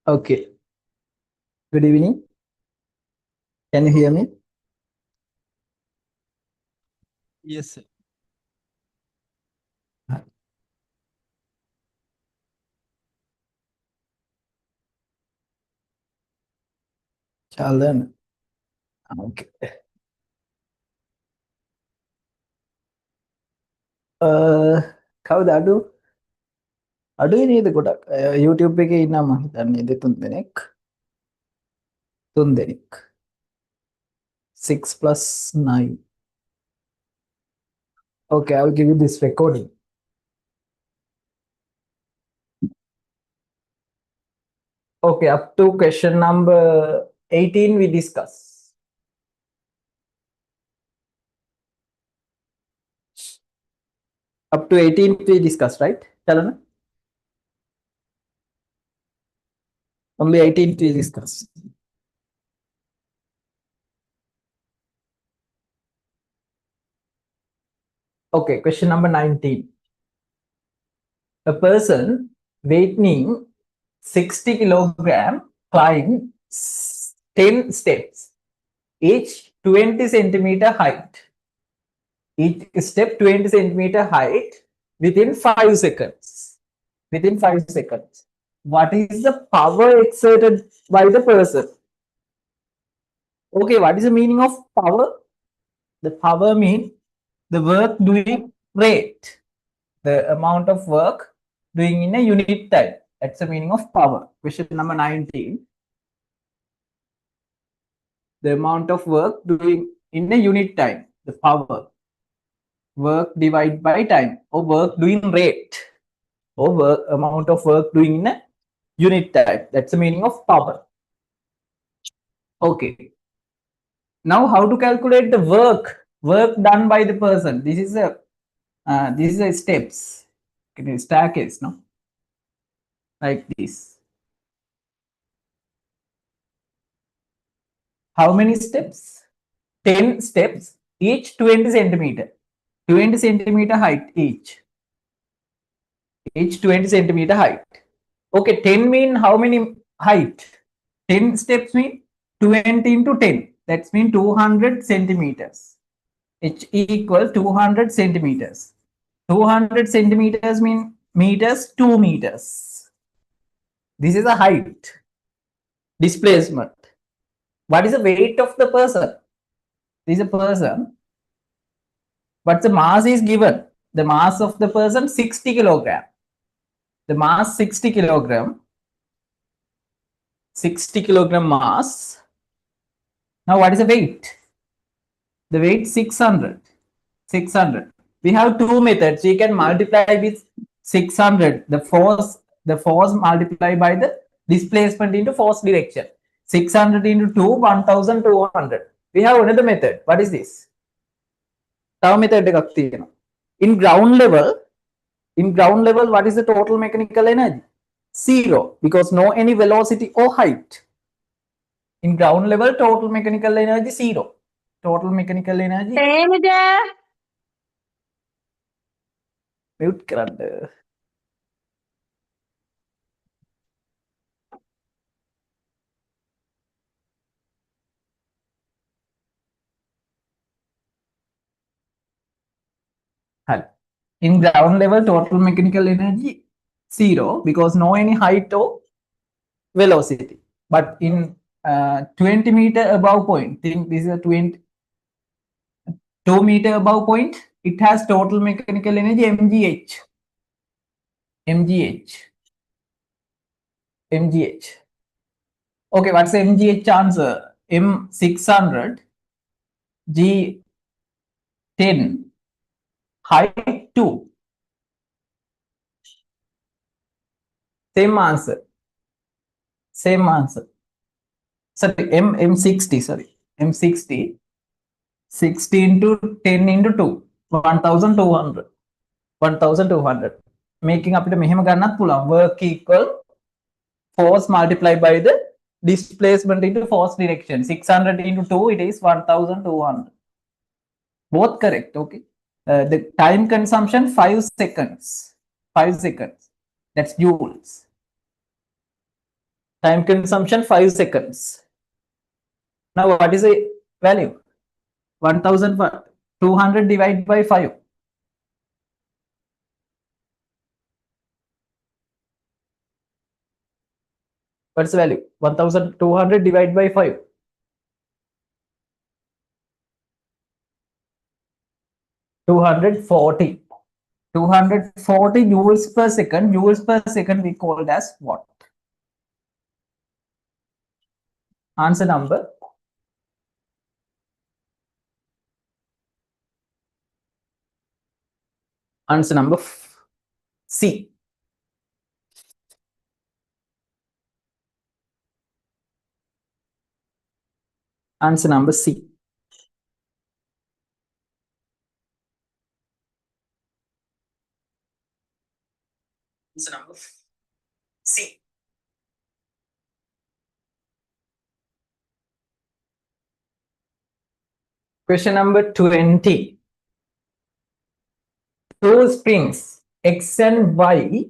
Okay. Good evening. Can you hear me? Yes, sir. Chalan. Okay. කවුද අඩුයි නේද ගොඩක් YouTube එකේ ඉන්නවා මම හිතන්නේ තුන් දෙනෙක් 6 plus 9. Okay, I'll give you this recording. Okay, up to question number 18 we discuss. Up to 18 we discuss, right? Chalana? Only 18 we discuss. Okay, question number 19. A person weighing 60 kilogram climb 10 steps, each 20 centimeter height. Each step 20 centimeter height within 5 seconds. Within 5 seconds. What is the power exerted by the person? Okay, what is the meaning of power? The power means the work doing rate. The amount of work doing in a unit time. That's the meaning of power. Question number 19. The amount of work doing in a unit time. The power. Work divided by time or work doing rate or work, amount of work doing in a unit time. That's the meaning of power. Okay. Now how to calculate the work done by the person? This is a steps. Okay, staircase, no? Like this. How many steps? 10 steps, each 20 centimeter. 20 centimeter height each. Each 20 centimeter height. Okay, 10 mean how many height? 10 steps mean 20 into 10. That's mean 200 centimeters. H equal 200 centimeters. 200 centimeters mean meters, 2 meters. This is a height. Displacement. What is the weight of the person? This is a person. But the mass is given. The mass of the person 60 kilogram. The mass 60 kilogram. 60 kilogram mass. Now what is the weight? The weight 600. 600. We have two methods. We can multiply with 600. The force multiplied by the displacement into force direction. 600 into 2, 1200. We have another method. What is this? Method in ground level, what is the total mechanical energy? 0, because no any velocity or height. In ground level, total mechanical energy 0. Total mechanical energy. Mute කරන්න. In ground level, total mechanical energy 0, because no any height or velocity. But in 20 meter above point, think this is a 2 meter above point, it has total mechanical energy mgh. Okay, what's the mgh answer? M600, G10, height 2. Same answer. Sorry, M60, sorry. M60, 60 into 10 into 2, 1200. 1200. Making up the මෙහෙම ගන්නත් පුළුවන්. Work equal force multiplied by the displacement into force direction. 600 into 2, it is 1200. Both correct, okay. The time consumption 5 seconds. 5 seconds. That's joules. Time consumption 5 seconds. Now what is the value? 1200 divided by 5. What's the value? 1200 divided by 5. 240. 240 joules per second. Joules per second we called as what? Answer number. Answer number C. Answer number C. Answer number C. Question number 20. Two springs X and Y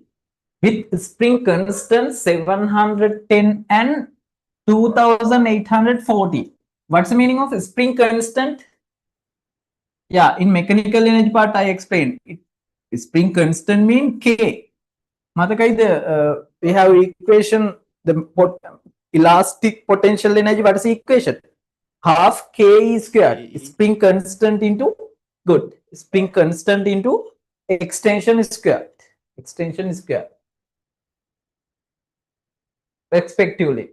with spring constant 710 and 2840. What's the meaning of spring constant? Yeah, in mechanical energy part I explained. Spring constant mean K. We have equation, the elastic potential energy. What is the equation? Half K squared. Spring constant into good. Spring constant into extension squared. Extension squared. Respectively,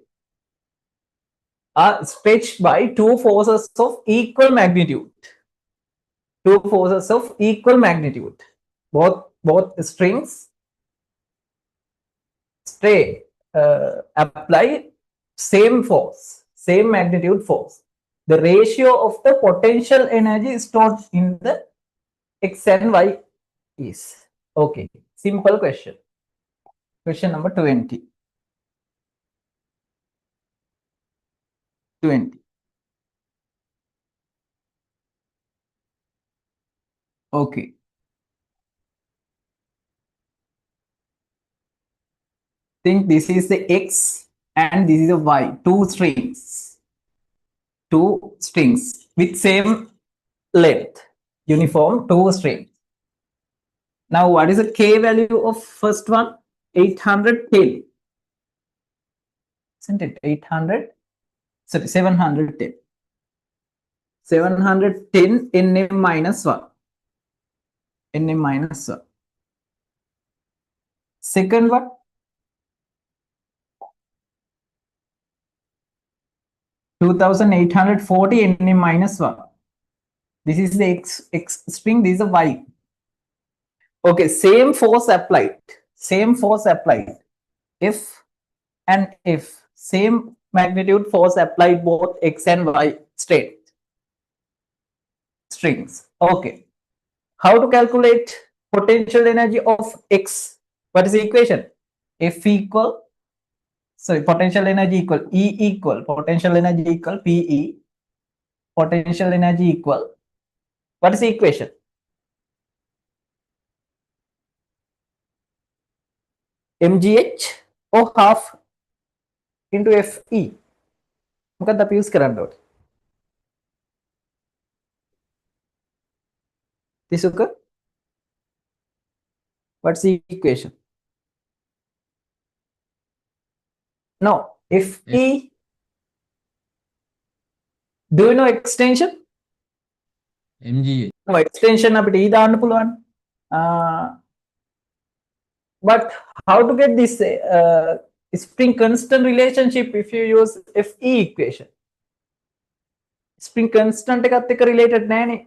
are stretched by two forces of equal magnitude. Two forces of equal magnitude. Both strings apply same force, same magnitude force. The ratio of the potential energy stored in the X and Y is. Okay, simple question. Question number 20. 20. Okay. Think this is the X and this is the Y. Two strings. Two strings with same length. Uniform two strings. Now what is the K value of first one? 810. Isn't it? 800? Sorry, 710. 710 Nm minus 1. Nm minus 1. Second one? 2840 Nm minus 1. This is the X string, this is the Y. Okay, same force applied. Same force applied. If and if same magnitude force applied both X and Y strings. Okay. How to calculate potential energy of X? What is the equation? F equal, sorry, potential energy equal E equal, potential energy equal PE, potential energy equal, what is the equation? MGH or half into FE. මොකක්ද අපි use කරන්න ඕනේ? Tisuka, what's the equation? No, FE. Do you know extension? MGH. No, extension අපිට E දාන්න පුළුවන්. But how to get this spring constant relationship if you use FE equation? Spring constant එකත් එක්ක related නෑනේ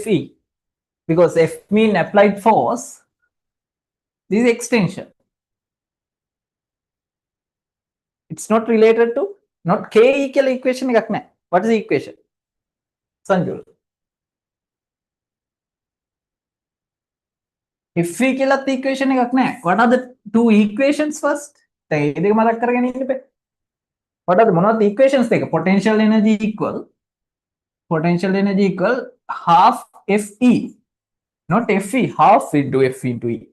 FE, because F mean applied force. This is extension. It's not related to, not K equal equation එකක් නෑ. What is the equation? Sanjul. FE කියලාත් equation එකක් නෑ. What are the two equations first? දැන් මේ දෙක මතක් කරගෙන ඉන්න බෑ. What are the මොනවද equations දෙක? Potential energy equal half FE, not FE, half into F into E.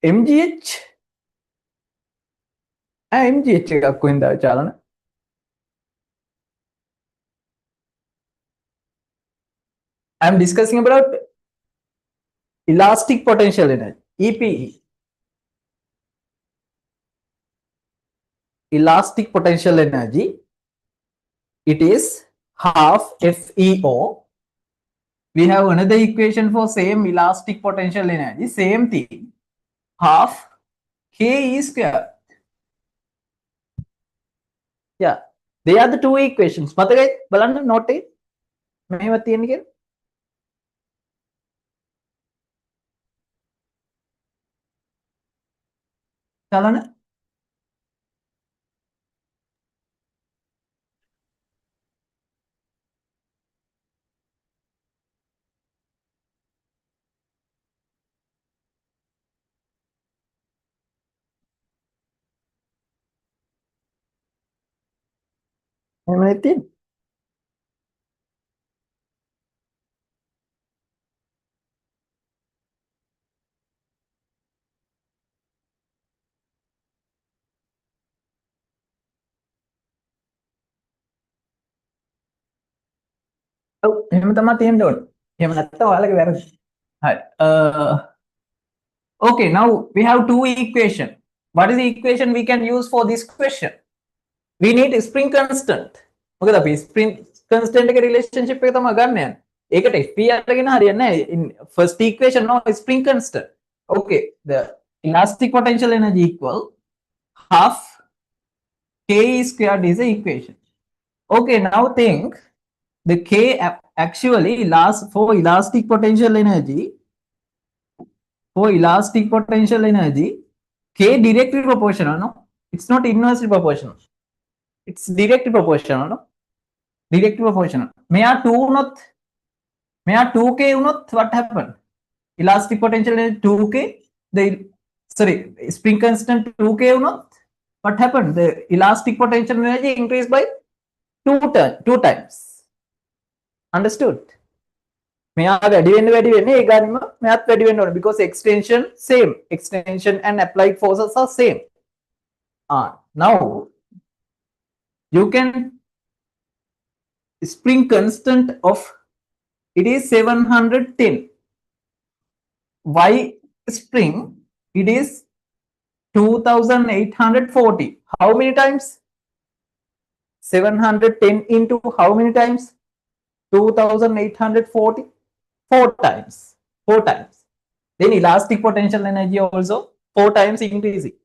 MGH MGH එකක් කොහෙන්ද චලන? I'm discussing about elastic potential energy, EPE. Elastic potential energy, it is half FeO. We have another equation for same elastic potential energy, same thing, half Ke square. Yeah, they are the two equations. මතකයි බලන්න note එක මෙහෙම තියෙන කියලා. චලන එහෙම තියෙන්නේ. ඔව් එහෙම තමයි තියෙන්න ඕනේ. එහෙම නැත්නම් ඔයාලගේ වැරදි. හරි. Okay, now we have two equation. What is the equation we can use for this question? We need spring constant. මොකද අපි spring constant එක relationship එක තමයි ගන්න යන්නේ. ඒකට FP අරගෙන හරියන්නේ නැහැ. In first equation no spring constant. Okay, the elastic potential energy equal half Ke squared is the equation. Okay, now think the K actually for elastic potential energy, K directly proportional, no? It's not inversely proportional. It's directly proportional, no? Directly proportional. May I 2K not what happened? Elastic potential energy 2K, spring constant 2K not what happened? The elastic potential energy increased by 2 times. Understood? මෙයා වැඩි වෙන්නේ ඒ ගානෙම මෙයාත් වැඩි වෙන්න ඕනේ because extension same, extension and applied forces are same. Now you can spring constant of it is 710. Y spring it is 2840. How many times? 710 into how many times? 2840. 4 times. Then elastic potential energy also 4 times increasing.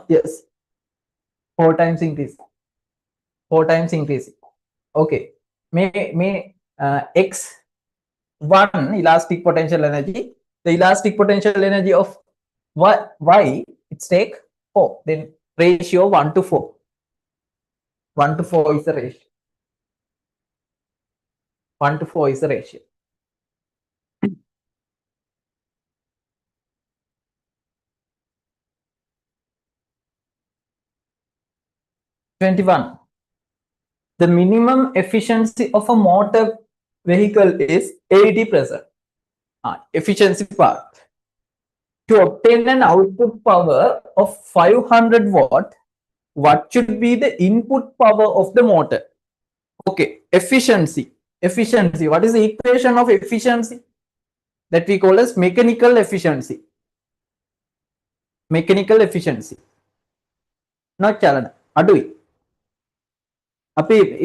Yes, 4 times increasing. Okay, may x1 elastic potential energy, the elastic potential energy of y it's take 4, then ratio 1 to 4. 1 to 4 is the ratio. 1 to 4 is the ratio. (21) The minimum efficiency of a motor vehicle is 80%. Efficiency part. To obtain an output power of 500 watt, what should be the input power of the motor? Okay, efficiency. What is the equation of efficiency? That we call as mechanical efficiency. Not chalana. Adui.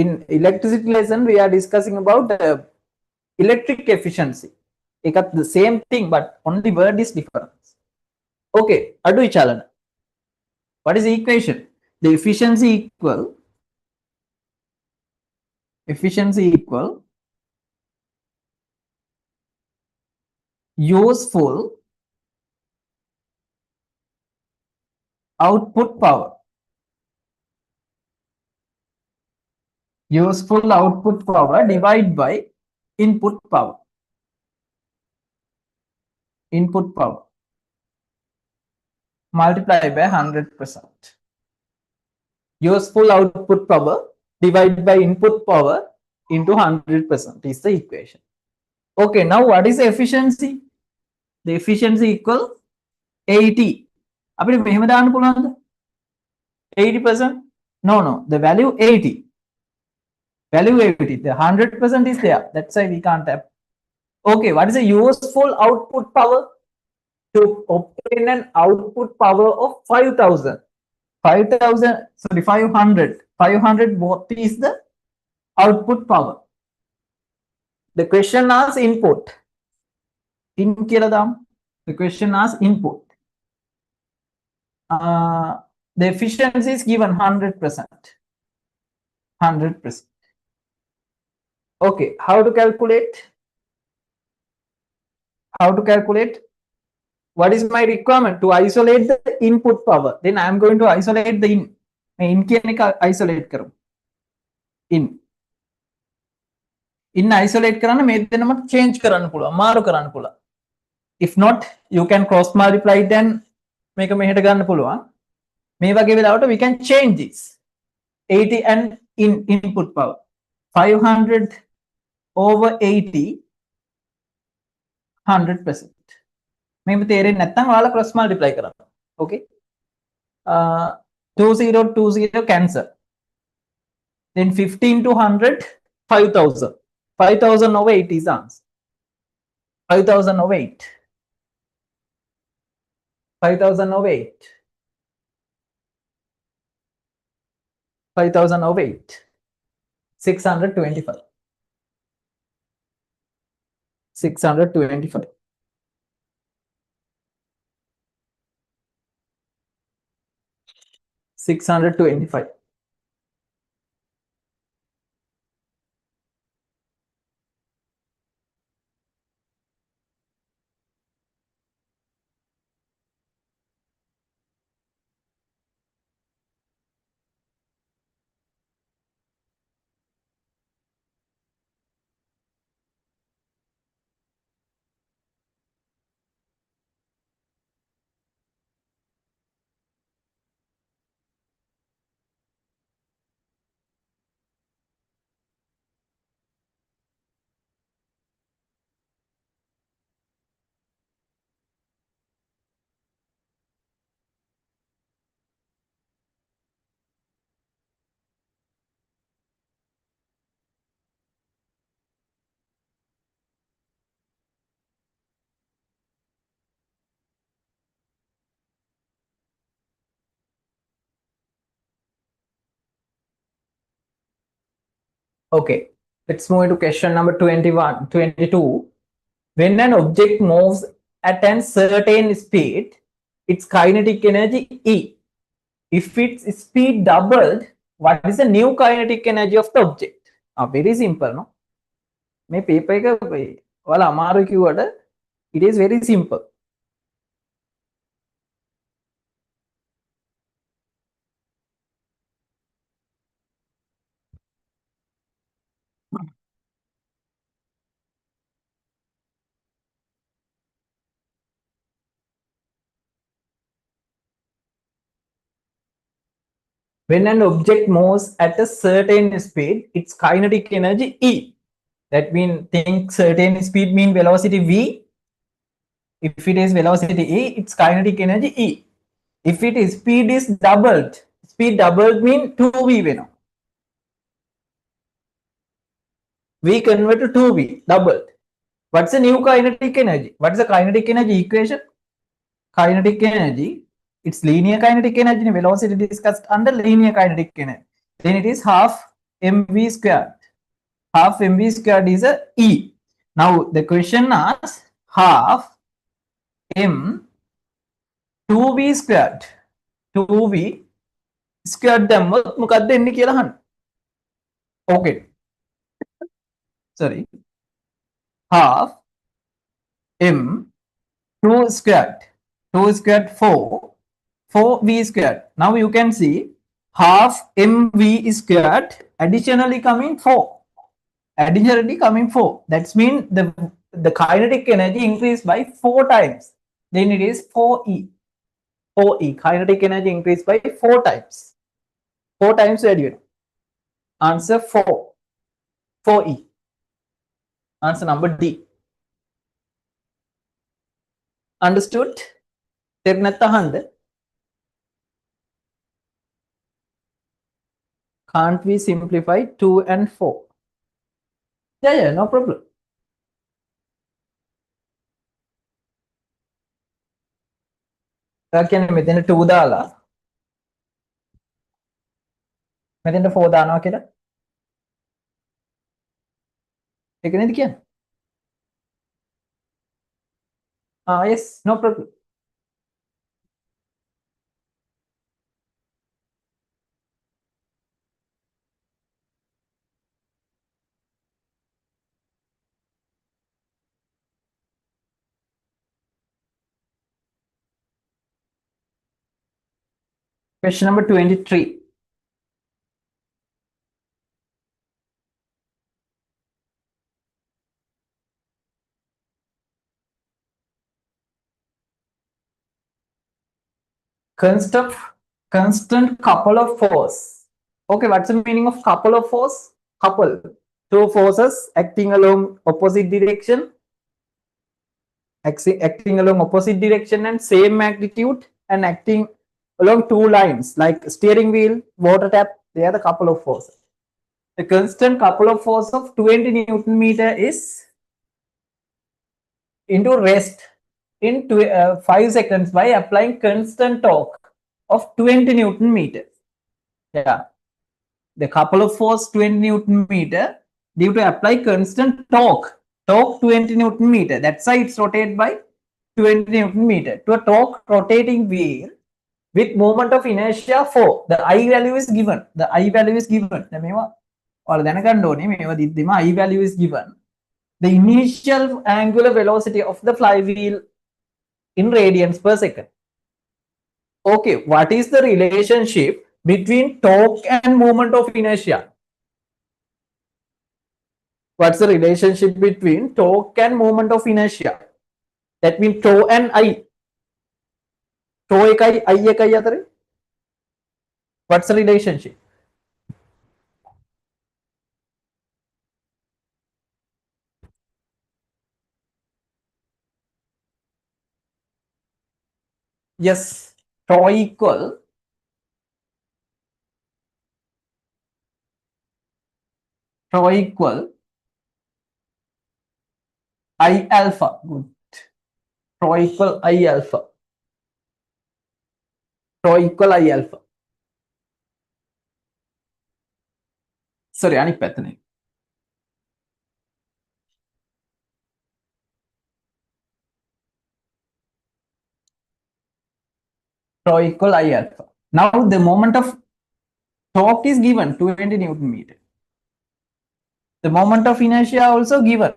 In electricity lesson, we are discussing about electric efficiency. The same thing, but only word is different. Okay, adui chalana. What is the equation? The efficiency equal useful output power. Divided by input power. Multiply by 100%. Useful output power divided by input power into 100% is the equation. Okay, now what is the efficiency? The efficiency equal 80. අපිට මෙහෙම දාන්න පුළුවන්ද? 80%? No, the value 80. Value 80. The 100% is there. That's why we can't have. Okay, what is the useful output power? To obtain an output power of 5,000. 500. 500 what is the output power? The question asks input. In කියලා the question asks input. The efficiency is given 100%. 100%. Okay, how to calculate? How to calculate? What is my requirement? To isolate the input power. Then I am going to isolate the in. In කියන එක isolate කරමු. In isolate කරන්න මේ දෙන්නම change කරන්න පුළුවන්. මාරු කරන්න පුළුවන්. If not, you can cross multiply then මේක මෙහෙට ගන්න පුළුවන්. මේ වගේ වෙලාවට we can change this. 80 and input power. 500 over 80, 100%. මේක තේරෙන්නේ නැත්නම් ඔයාලා cross multiply කරන්න. Okay? 2020 cancel. Then 15 to 100, 5,000. 5,000 over 8 is answer. 5,000 over 8. 5,000 over 8. 5,000 over 8. 625. 625. 625. Okay, let's move into question number 22. When an object moves at a certain speed, its kinetic energy E. If its speed doubled, what is the new kinetic energy of the object? Very simple, no? මේ paper එක ඔයාලා අමාරු කිව්වට it is very simple. When an object moves at a certain speed, its kinetic energy E. That means think certain speed mean velocity V. If it is velocity E, its kinetic energy E. If it is speed is doubled, speed doubled mean 2V වෙනවා. V convert to 2V, doubled. What's the new kinetic energy? What is the kinetic energy equation? Kinetic energy, it's linear kinetic energy, velocity discussed under linear kinetic energy. Then it is half mv squared. Half mv squared is a E. Now the question asks half m 2v squared. 2v squared දැම්මොත් මොකක්ද එන්නේ කියලා අහන්න. Okay. Sorry. Half m 2 squared. 2 squared 4. 4v squared. Now you can see half mv squared additionally coming 4. Additionally coming 4. That means the kinetic energy increased by 4 times. Then it is 4e. 4e. Kinetic energy increased by 4 times. 4 times value. Answer 4. 4e. Answer number D. Understood? තේරුණාද? Can't we simplify 2 and 4? Yeah, no problem. කියන්නේ මෙතන 2 දාලා මෙතෙන්ට 4 දානවා කියලා. ඒක නේද කියන්නේ? Yes, no problem. Question number 23. Constant couple of force. Okay, what's the meaning of couple of force? Couple. Two forces acting along opposite direction. Acting along opposite direction and same magnitude and acting along two lines like steering wheel, water tap. They are the couple of forces. The constant couple of force of 20 Newton meter is into rest in 5 seconds by applying constant torque of 20 Newton meter. Yeah, the couple of force 20 Newton meter due to apply constant torque 20 Newton meter. That's why it's rotated by 20 Newton meter to a torque rotating wheel with moment of inertia 4. The I value is given. The I value is given. I value is given. The initial angular velocity of the flywheel in radians per second. Okay, what is the relationship between torque and moment of inertia? What's the relationship between torque and moment of inertia? That means tau and I. Tau ekai, I ekai atare. What's the relationship? Yes, tau equal I alpha. Good. Tau equal I alpha. Tau equal I alpha. Sorry, අනිත් පැත්තනේ. Tau equal I alpha. Now the moment of torque is given 20 Newton meter. The moment of inertia also given.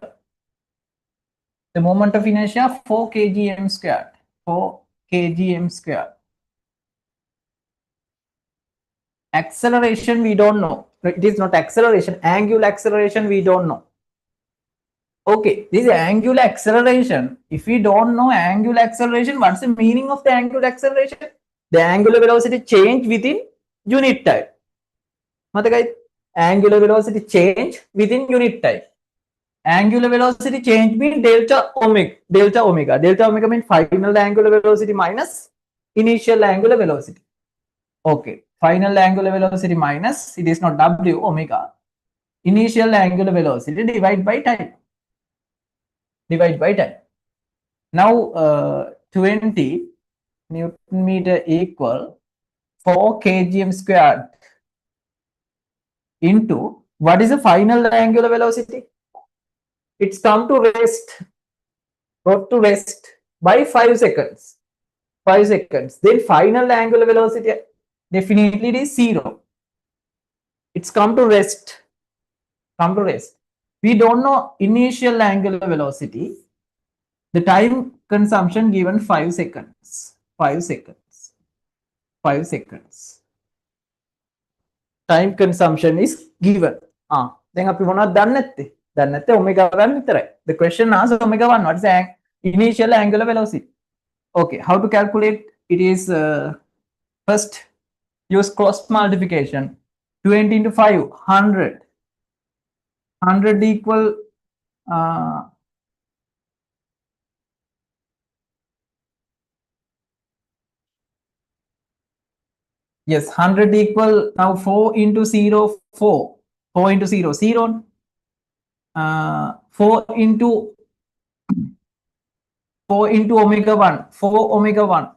The moment of inertia 4 kgm squared. 4 kgm squared. Acceleration we don't know. It is not acceleration. Angular acceleration we don't know. Okay, this angular acceleration. If we don't know angular acceleration, what's the meaning of the angular acceleration? The angular velocity change within unit time. Angular velocity change within unit time. Angular velocity change means delta omega. Delta omega means final angular velocity minus initial angular velocity. Okay, final angular velocity minus, it is not W, omega. Initial angular velocity divided by time. Now 20 Newton meter equal 4 kgm squared into what is the final angular velocity? It's come to rest. Got to rest by 5 seconds. 5 seconds. Then final angular velocity definitely it is 0. It's come to rest. We don't know initial angular velocity. The time consumption given 5 seconds. 5 seconds. Time consumption is given. Then අපි මොනවද දන්නේ නැත්තේ? දන්නේ නැත්තේ omega 1 විතරයි. The question asks omega 1. What is the initial angular velocity? Okay, how to calculate? It is first use cross multiplication. 20 into 5, 100. 100 equal Yes, 100 equal now 4 into 0, 4. 4 into 0, 0. 4 into omega 1, 4 omega 1.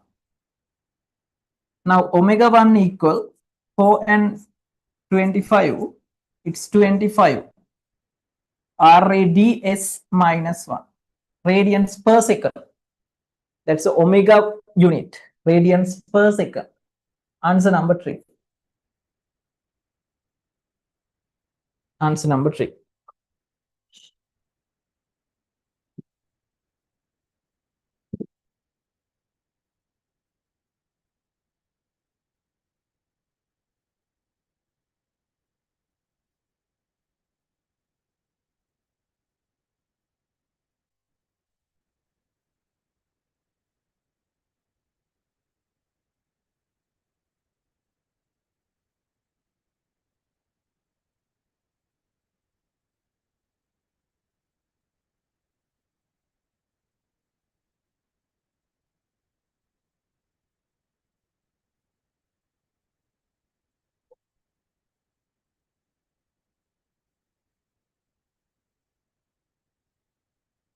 Now omega 1 equal 4 and 25. It's 25. RADS minus 1. Radians per second. That's the omega unit. Radians per second. Answer number 3. Answer number 3.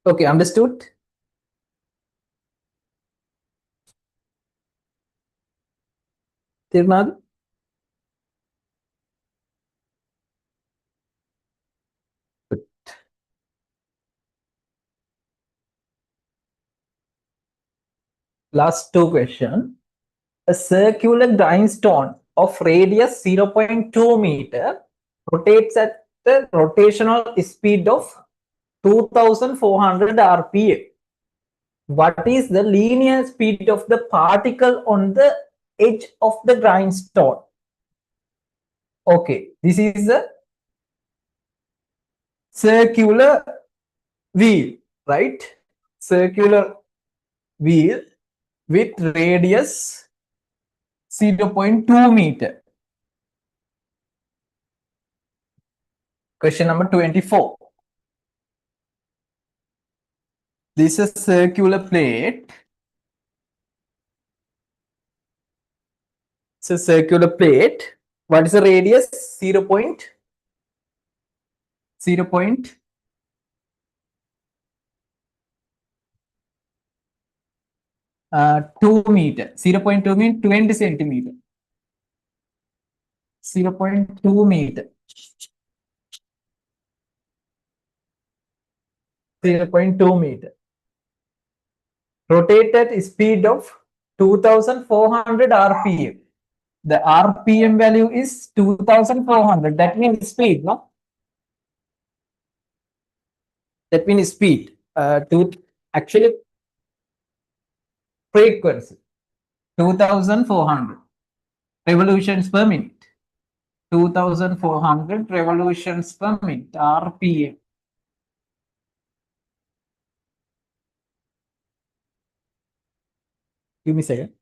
Okay, understood? Tirnad? Last two questions. A circular grindstone of radius 0.2 meter rotates at the rotational speed of 2400 rpm. What is the linear speed of the particle on the edge of the grindstone? Okay, this is a circular wheel, right? Circular wheel with radius 0.2 meter. Question number 24. This is a circular plate. It's a circular plate. What is the radius? 0.2 meter. 0.2 means 20 centimeter. 0.2 meter. 0.2 meter. Rotated speed of 2400 rpm. The rpm value is 2400. That means speed, no? That means speed. Actually frequency 2400 revolutions per minute. 2400 revolutions per minute. RPM. Give me a second.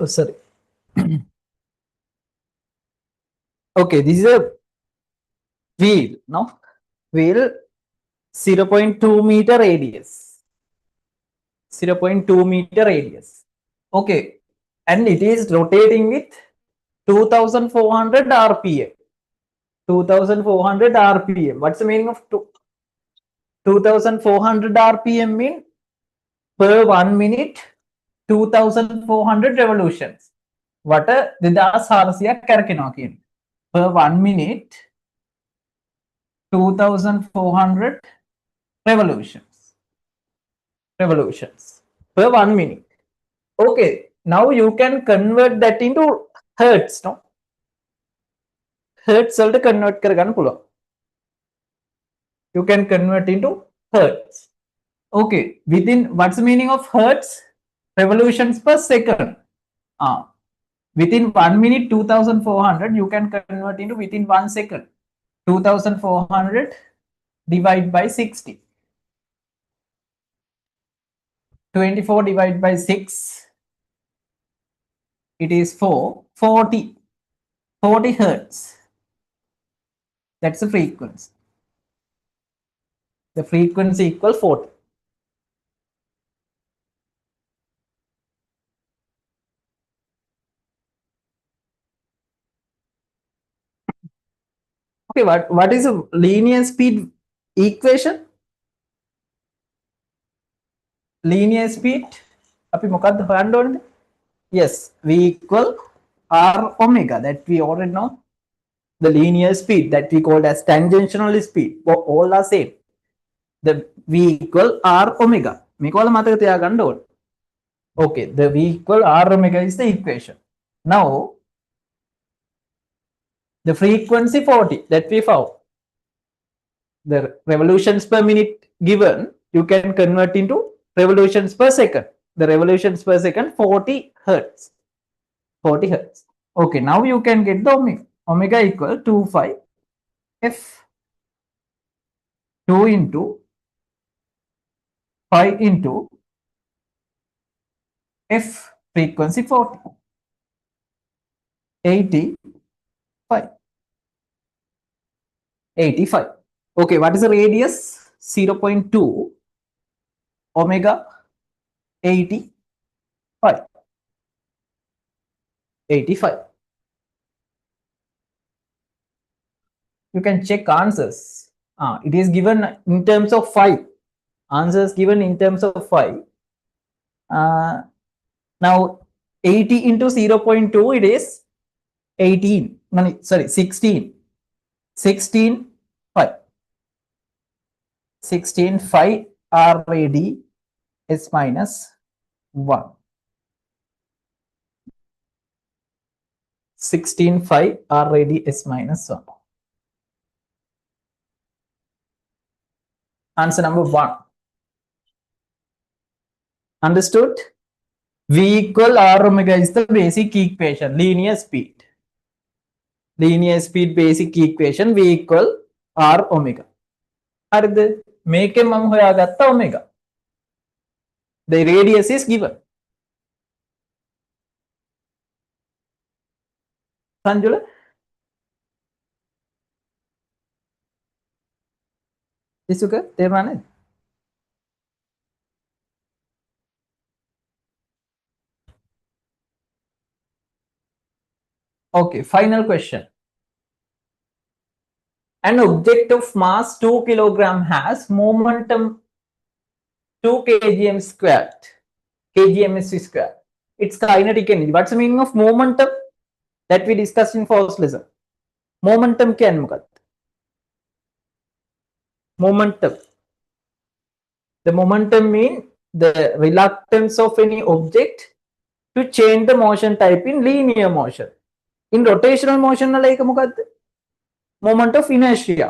Oh, sorry. Okay, this is a wheel, no? Wheel 0.2 meter radius. 0.2 meter radius. Okay, and it is rotating with 2400 RPM. 2400 RPM. What's the meaning of 2400 RPM? Mean per 1 minute 2400 revolutions. What a Didas Harsia Karkinokian. Per 1 minute 2400 revolutions. Revolutions per 1 minute. Okay, now you can convert that into hertz, no? Hertz also convert කරගන්න පුළුවන්. You can convert into hertz. Okay, within what's the meaning of hertz? Revolutions per second. Within 1 minute 2400, you can convert into within 1 second. 2400 divided by 60. 24 divided by 6. It is 40 hertz. That's the frequency. The frequency equal 40. Okay, what is a linear speed equation? Linear speed. Yes, V equal R omega, that we already know. The linear speed that we call as tangential speed. All are same. The V equal R omega. Okay, the V equal R omega is the equation. Now, the frequency 40 that we found. The revolutions per minute given, you can convert into revolutions per second. The revolutions per second 40 hertz. 40 hertz. Okay, now you can get the omega. Omega equal 2 f 2 into 5 into f frequency 40. 85. 85. Okay, what is the radius? 0.2 omega 85. 85. You can check answers. It is given in terms of 5. Answers given in terms of 5. Now 80 into 0.2, it is 18. No, sorry, 16. 16 5. 16 5 RAD is minus 1. 16 5 RAD is minus 1. Answer number 1. Understood? V equal R omega is the basic equation, linear speed. Linear speed basic equation V equal R omega. හරිද? මේකෙන් මම හොයාගත්ත omega. The radius is given. Sanjula? Isuka, තේරුණා නේද? Okay, final question. An object of mass 2 kg has momentum 2 kgm squared. Kgms squared. It's kinetic energy. What's the meaning of momentum that we discussed in first lesson? Momentum කියන්නේ මොකක්ද? Momentum. The momentum means the reluctance of any object to change the motion type in linear motion. In rotational motion වල ඒක මොකක්ද? Moment of inertia.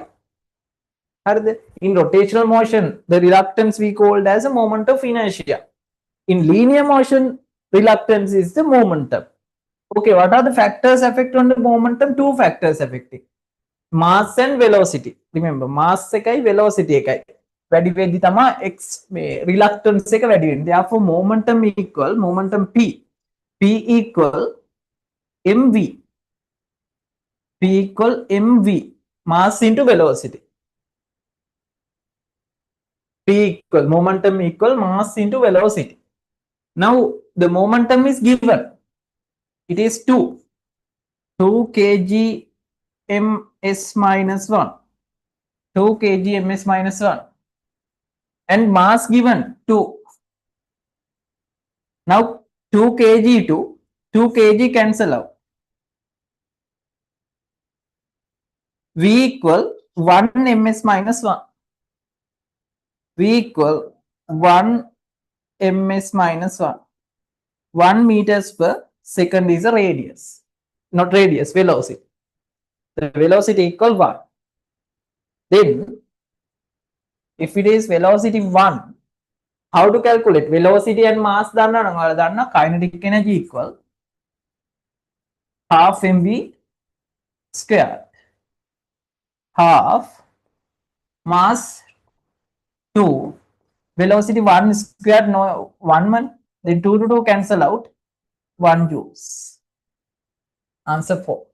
In rotational motion, the reluctance we called as a moment of inertia. In linear motion, reluctance is the momentum. Okay, what are the factors affect on the momentum? 2 factors affecting. Mass and velocity. Remember, mass එකයි velocity එකයි. වැඩි වෙද්දි තමයි x reluctance එක වැඩි වෙන්නේ. Therefore, momentum equal momentum p P equal mv. P equal mv, mass into velocity. P equal momentum equal mass into velocity. Now the momentum is given. It is 2 kg ms minus 1. 2 kg ms minus 1. And mass given 2. Now 2 kg to 2 kg cancel out. V equal 1 ms minus 1. V equal 1 ms minus 1. 1 meters per second is a radius. Not radius, velocity. The velocity equal 1. Then, if it is velocity 1, how to calculate? Velocity and mass dana kinetic energy equal half mv square. Half mass 2, velocity 1 square, no 1 man, then 2 to 2 cancel out, 1 joules. Answer 4.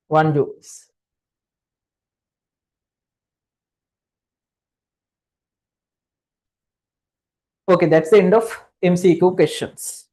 1 joules. Okay, that's the end of MCQ questions.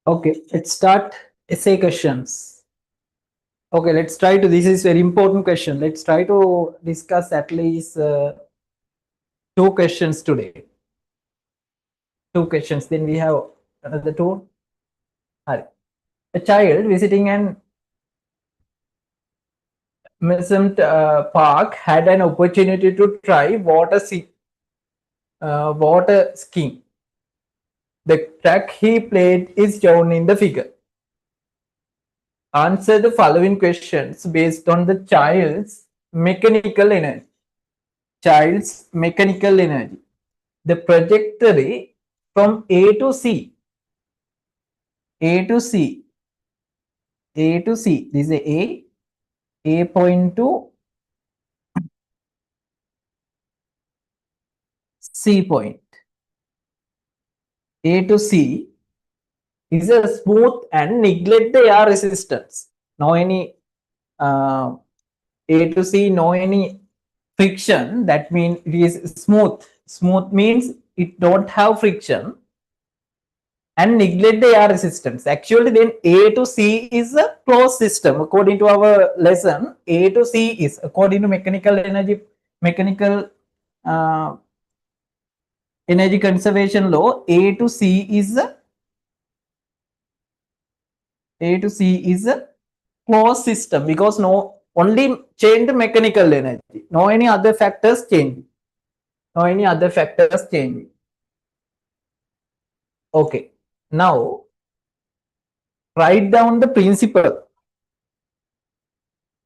Okay, let's start essay questions. Okay, let's try to, this is very important question. Let's try to discuss at least 2 questions today. 2 questions, then we have another 2. A child visiting an amusement park had an opportunity to try water skiing. The track he played is shown in the figure. Answer the following questions based on the child's mechanical energy. Child's mechanical energy. The trajectory from A to C. A to C. A to C. This is A point to C point. A to C is a smooth and neglect the air resistance. No any A to C, no any friction. That means it is smooth. Smooth means it don't have friction and neglect the air resistance. Actually, then A to C is a closed system. According to our lesson, A to C is, according to mechanical energy conservation law, A to C is a A to C is a closed system because no only change the mechanical energy. No any other factors change. No any other factors change. Okay. Now write down the principle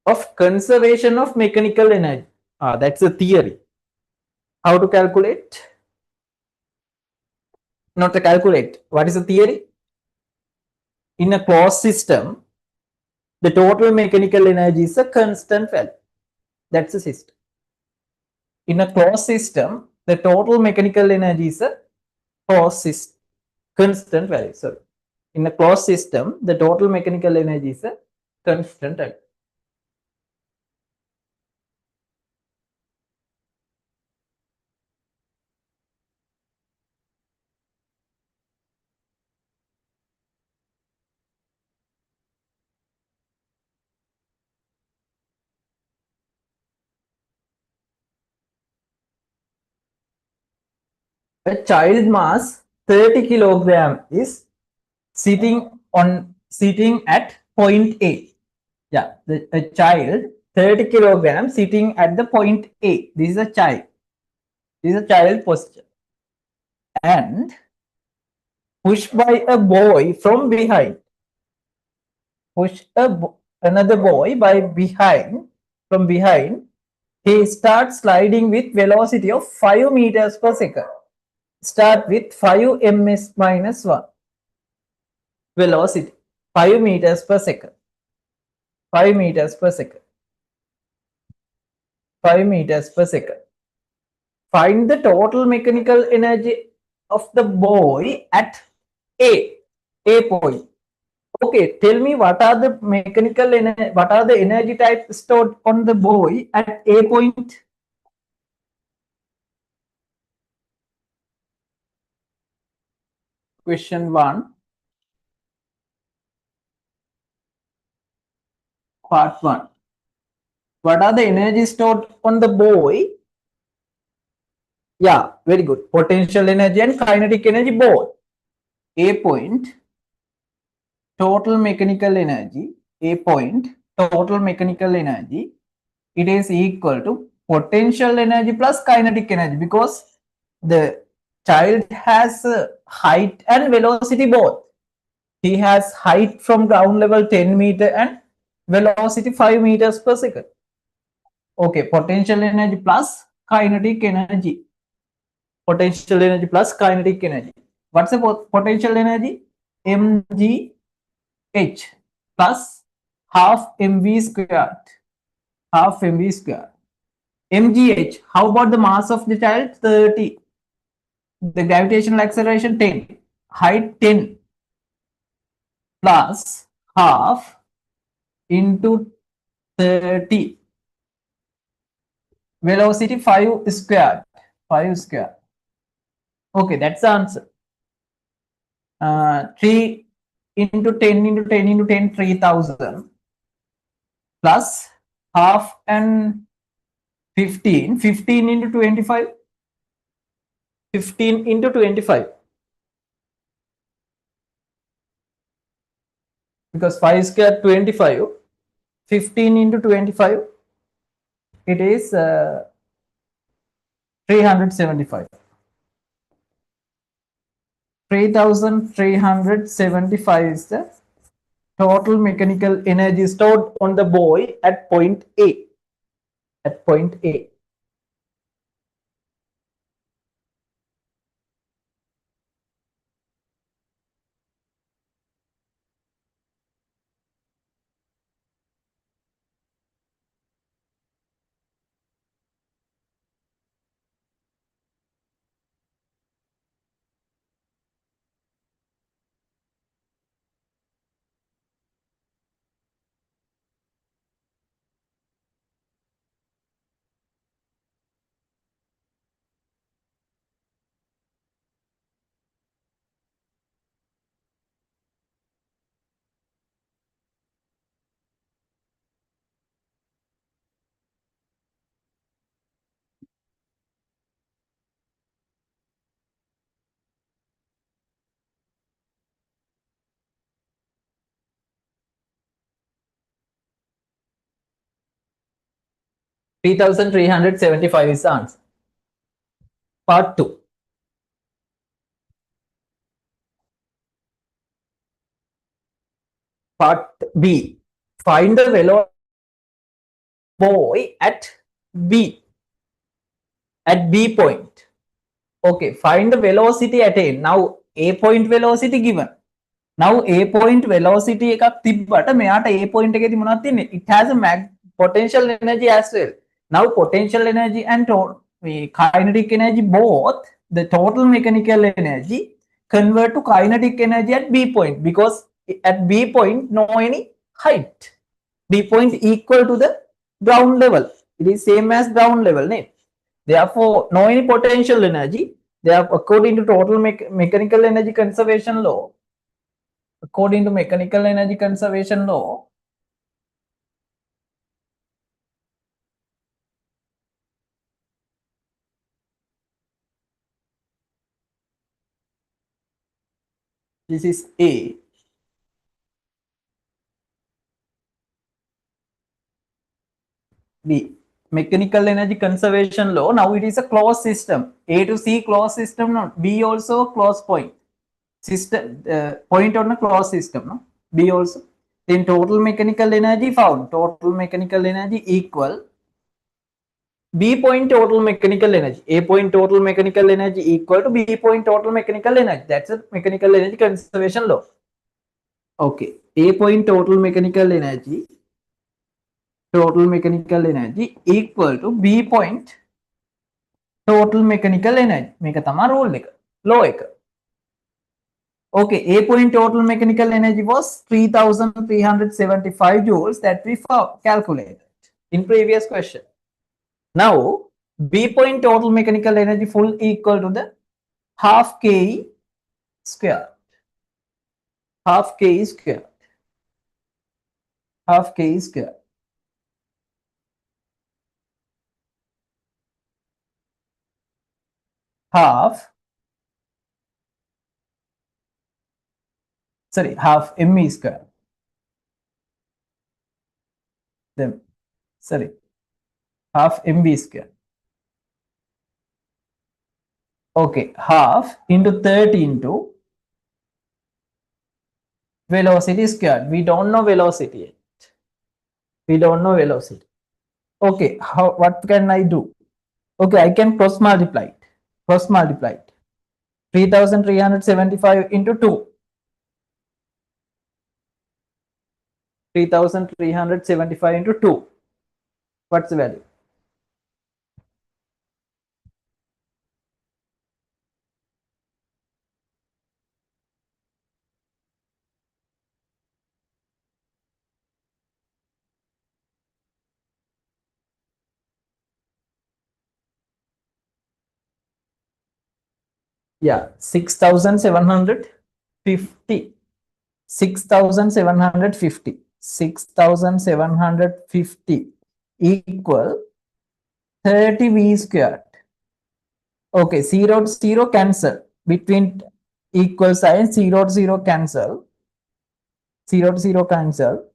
of conservation of mechanical energy. That's a theory. How to calculate? Not to calculate. What is the theory? In a closed system, the total mechanical energy is a constant value. That's the system. In a closed system, the total mechanical energy is a constant value. Sorry. In a closed system, the total mechanical energy is a constant value. A child mass 30 kilogram is sitting at point A. Yeah, a child 30 kilograms sitting at the point A. This is a child. This is a child posture. And pushed by a boy from behind. Push another boy from behind. He starts sliding with velocity of 5 meters per second. Start with 5 ms minus 1 velocity. 5 meters per second. 5 meters per second. 5 meters per second. Find the total mechanical energy of the boy at A point. Okay, tell me what are the what are the energy types stored on the boy at A point? Question 1, part 1. What are the energy stored on the boy? Yeah, very good. Potential energy and kinetic energy both. A point, total mechanical energy. A point, total mechanical energy. It is equal to potential energy plus kinetic energy because the child has height and velocity both. He has height from ground level 10 meter and velocity 5 meters per second. Okay, potential energy plus kinetic energy. Potential energy plus kinetic energy. What's the potential energy? mgh plus half mv squared. Half mv squared. mgh, how about the mass of the child? 30. The gravitational acceleration 10. Height 10 plus half into 30. Velocity 5 squared. 5 squared. Okay, that's the answer. 3 into 10 into 10 into 10, 3000 plus half and 15. 15 into 25. 15 into 25. Because 5 square 25. 15 into 25. It is 375. 3375 is the total mechanical energy stored on the boy at point A. At point A. 3,375 is the answer. Part 2. Part B. Find the velocity boy at B. At B point. Okay, find the velocity at A. Now A point velocity given. Now A point velocity එකක් තිබ්බට මෙයාට A point එකේදී මොනවද තියෙන්නේ? It has a potential energy as well. Now potential energy and kinetic energy both, the total mechanical energy convert to kinetic energy at B point, because at B point no any height. B point equal to the ground level. It is same as ground level. Ne? Therefore, no any potential energy. Therefore, according to total mechanical energy conservation law, according to mechanical energy conservation law, this is A. B. Mechanical energy conservation law. Now it is a closed system. A to C closed system. No. B also closed point. System point on a closed system. No. B also. Then total mechanical energy found. Total mechanical energy equal B point total mechanical energy. A point total mechanical energy equal to B point total mechanical energy. That's a mechanical energy conservation law. Okay. A point total mechanical energy equal to B point total mechanical energy. මේක තමයි rule එක. Law එක. Okay, A point total mechanical energy was 3,375 joules that we calculated in previous question. Now, B point total mechanical energy full equal to the half Ke square. Half Ke square. Half Ke square. Half me square. Then, half mv square. Okay, half into 30 into velocity squared. We don't know velocity yet. We don't know velocity. Okay, what can I do? Okay, I can cross multiply it. 3,375 into 2. 3,375 into 2. What's the value? Yeah, 6,750. 6,750. 6,750 equal 30 V squared. Okay, 0 to 0 cancel. Between equal sign, 0 to 0 cancel. 0 to 0 cancel.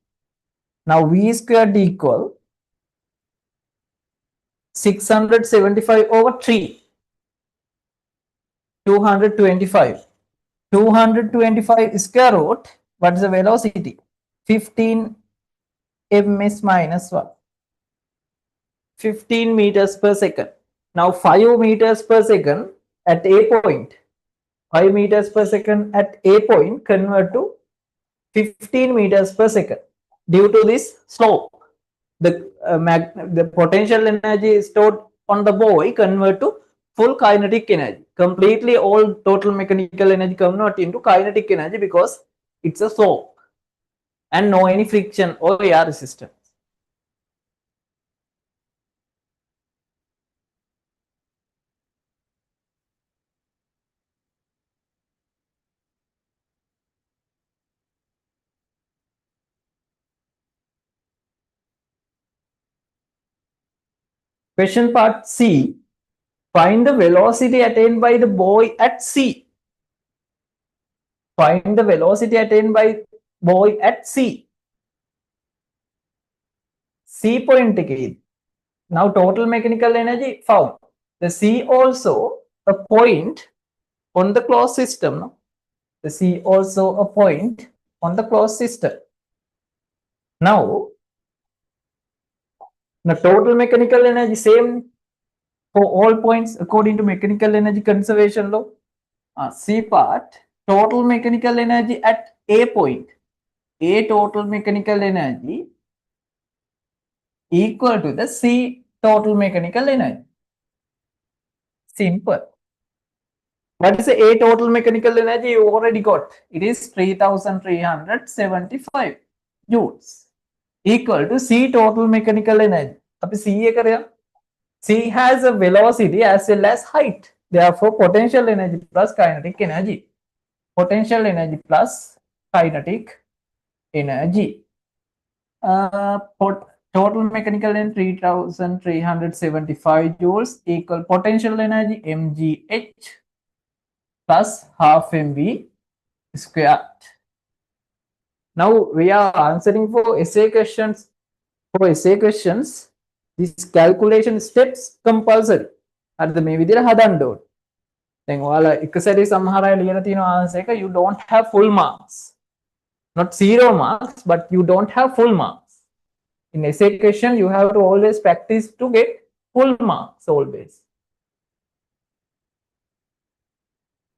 Now V squared equal 675 over 3. 225. 225 square root. What is the velocity? 15 ms minus 1. 15 meters per second. Now 5 meters per second at A point. 5 meters per second at A point convert to 15 meters per second. Due to this slope, the potential energy stored on the buoy convert to full kinetic energy. Completely all total mechanical energy convert into kinetic energy because it's a slope and no any friction or air resistance. Question part C. Find the velocity attained by the buoy at C. Find the velocity attained by buoy at C. C point එකේදී Now total mechanical energy found. The C also a point on the closed system. No? The C also a point on the closed system. Now, the total mechanical energy same for all points according to mechanical energy conservation law. C part, total mechanical energy at A point. A total mechanical energy equal to the C total mechanical energy. Simple. What is the A total mechanical energy? You already got. It is 3375 joules equal to C total mechanical energy. C has a velocity as well as height. Therefore, potential energy plus kinetic energy. Potential energy plus kinetic energy. Total mechanical energy 3375 joules equal potential energy mgh plus half mv squared. Now we are answering for essay questions. For essay questions, this calculation steps compulsory. At the මේ විදිහට හදන්න ඕනේ. දැන් ඔයාලා එක සැරේ සමහර අය ලියලා තියෙනවා ආන්සර් එක you don't have full marks. Not 0 marks, but you don't have full marks. In essay question, you have to always practice to get full marks always.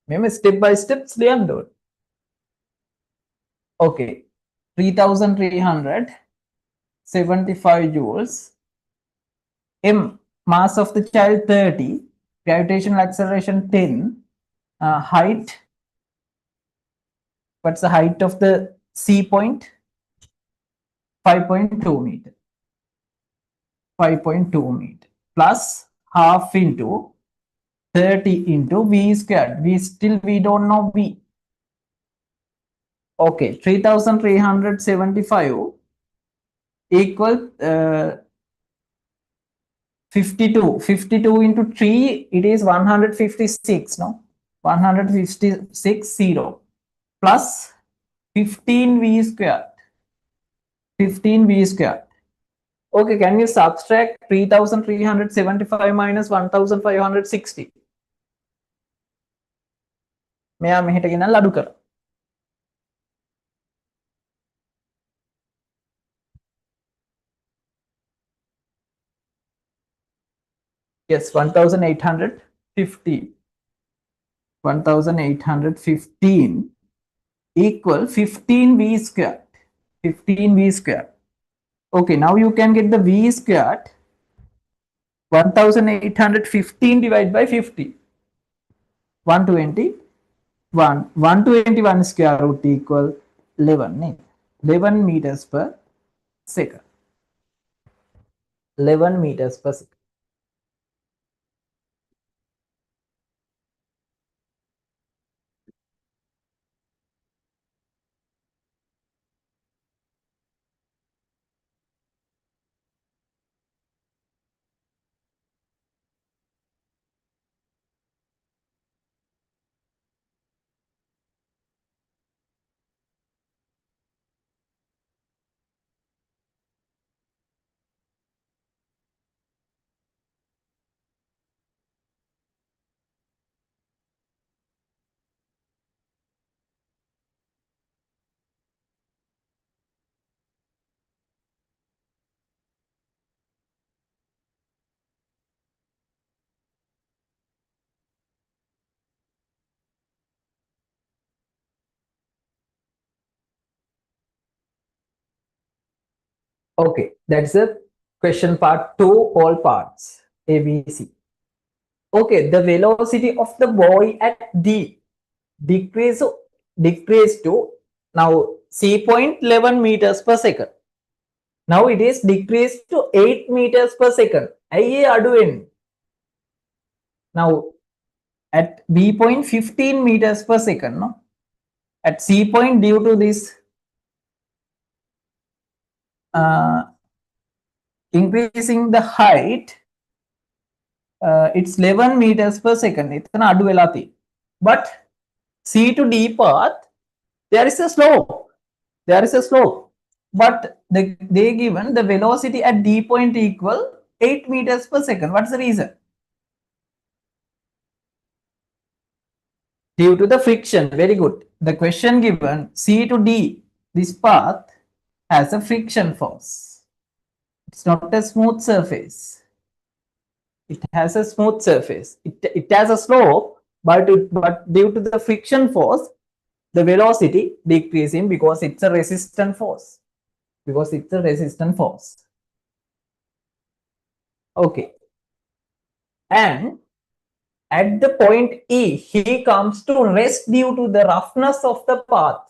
මෙම step by steps ලියන්න ඕනේ. Okay. 3375 joules. M, mass of the child 30, gravitational acceleration 10, height, what's the height of the C point? 5.2 meter. 5.2 meter plus half into 30 into V squared. We don't know V. Okay, 3375 equal 52 into 3, it is 156, no? 156 0 plus 15 V squared. 15 V squared. Okay, can you subtract 3375 minus 1560? මෙයා මෙහෙට ගෙනල්ලා අඩු කරා. Yes, 1815. 1815 equal 15 V squared. 15 V squared. Okay, now you can get the V squared. 1815 divided by 50. 121. 121 square root equal 11. 11 meters per second. 11 meters per second. Okay, that's the question part 2, all parts, A, B, C. Okay, the velocity of the boy at D decrease to now C point 11 meters per second. Now it is decreased to 8 meters per second. Now at B point 15 meters per second. No? At C point, due to this increasing the height, it's 11 meters per second. But C to D path, there is a slope. But they given the velocity at D point equal 8 meters per second. What's the reason? Due to the friction. Very good. The question given, C to D, this path has a friction force. It's not a smooth surface. It has a smooth surface. It has a slope, but due to the friction force, the velocity decreasing because it's a resistant force. Because it's a resistant force. Okay. And at the point E, he comes to rest due to the roughness of the path.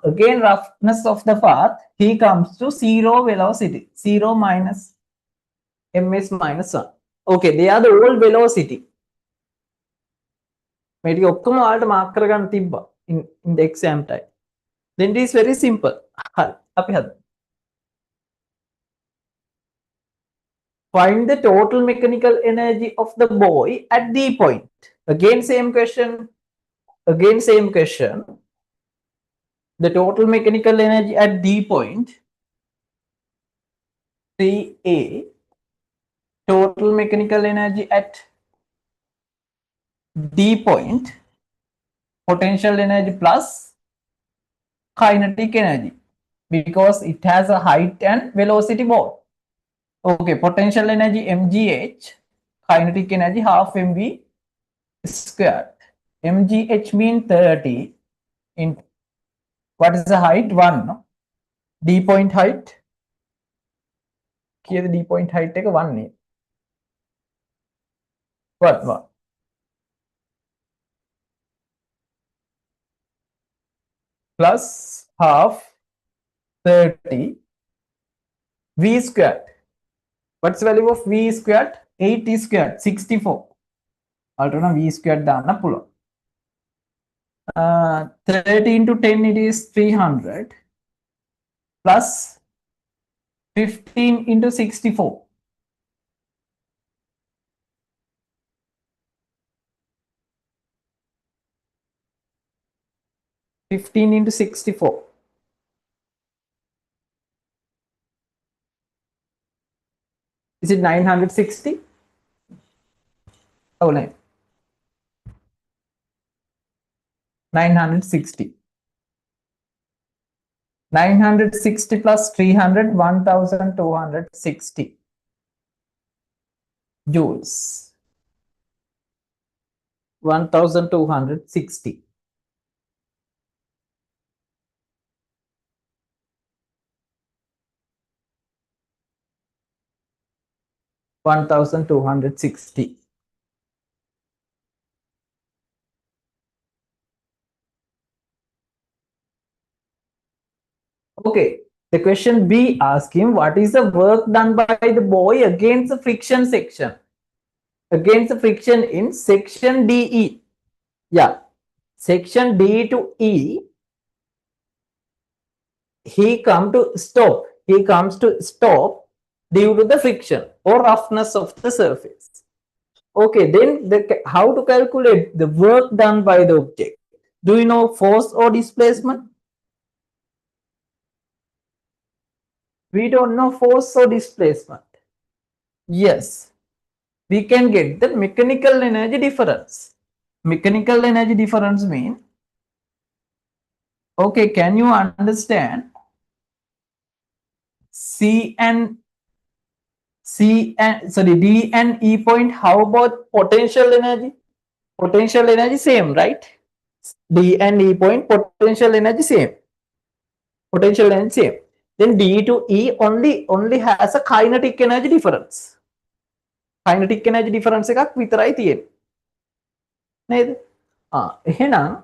Again, roughness of the path, he comes to zero velocity. 0 minus ms minus 1. Okay, they are the old velocity. Maybe ඔක්කොම ඔයාලට mark කරගන්න තිබ්බා in the exam time. Then it is very simple. අපි හදමු. Find the total mechanical energy of the boy at D point. Again, same question. Again, same question. The total mechanical energy at D point, 3A. Total mechanical energy at D point, potential energy plus kinetic energy, because it has a height and velocity both. Okay, potential energy mgh, kinetic energy half mv squared. Mgh mean 30 in what is the height? 1, no? D point height. Here the D point height take 1 name. What? Plus half 30 v squared. What's the value of v squared? 80 squared, 64. Alternate v squared දාන්න පුළුවන්. 30 into 10 it is 300 plus 15 into 64. 15 into 64. Is it 960? Oh, no. 960. 960 plus 300, 1260 joules. 1260. $1,260. Okay, the question B asks him what is the work done by the boy against the friction section? Against the friction in section DE. Yeah, section D to E. He comes to stop due to the friction or roughness of the surface. Okay, then how to calculate the work done by the object? Do you know force or displacement? We don't know force or displacement. Yes, we can get the mechanical energy difference. Mechanical energy difference means, okay, can you understand D and E point? How about potential energy? Potential energy same, right? D and E point, potential energy same. Potential energy same. Then D to E only has a kinetic energy difference. Kinetic energy difference එකක් විතරයි තියෙන්නේ. නේද? එහෙනම්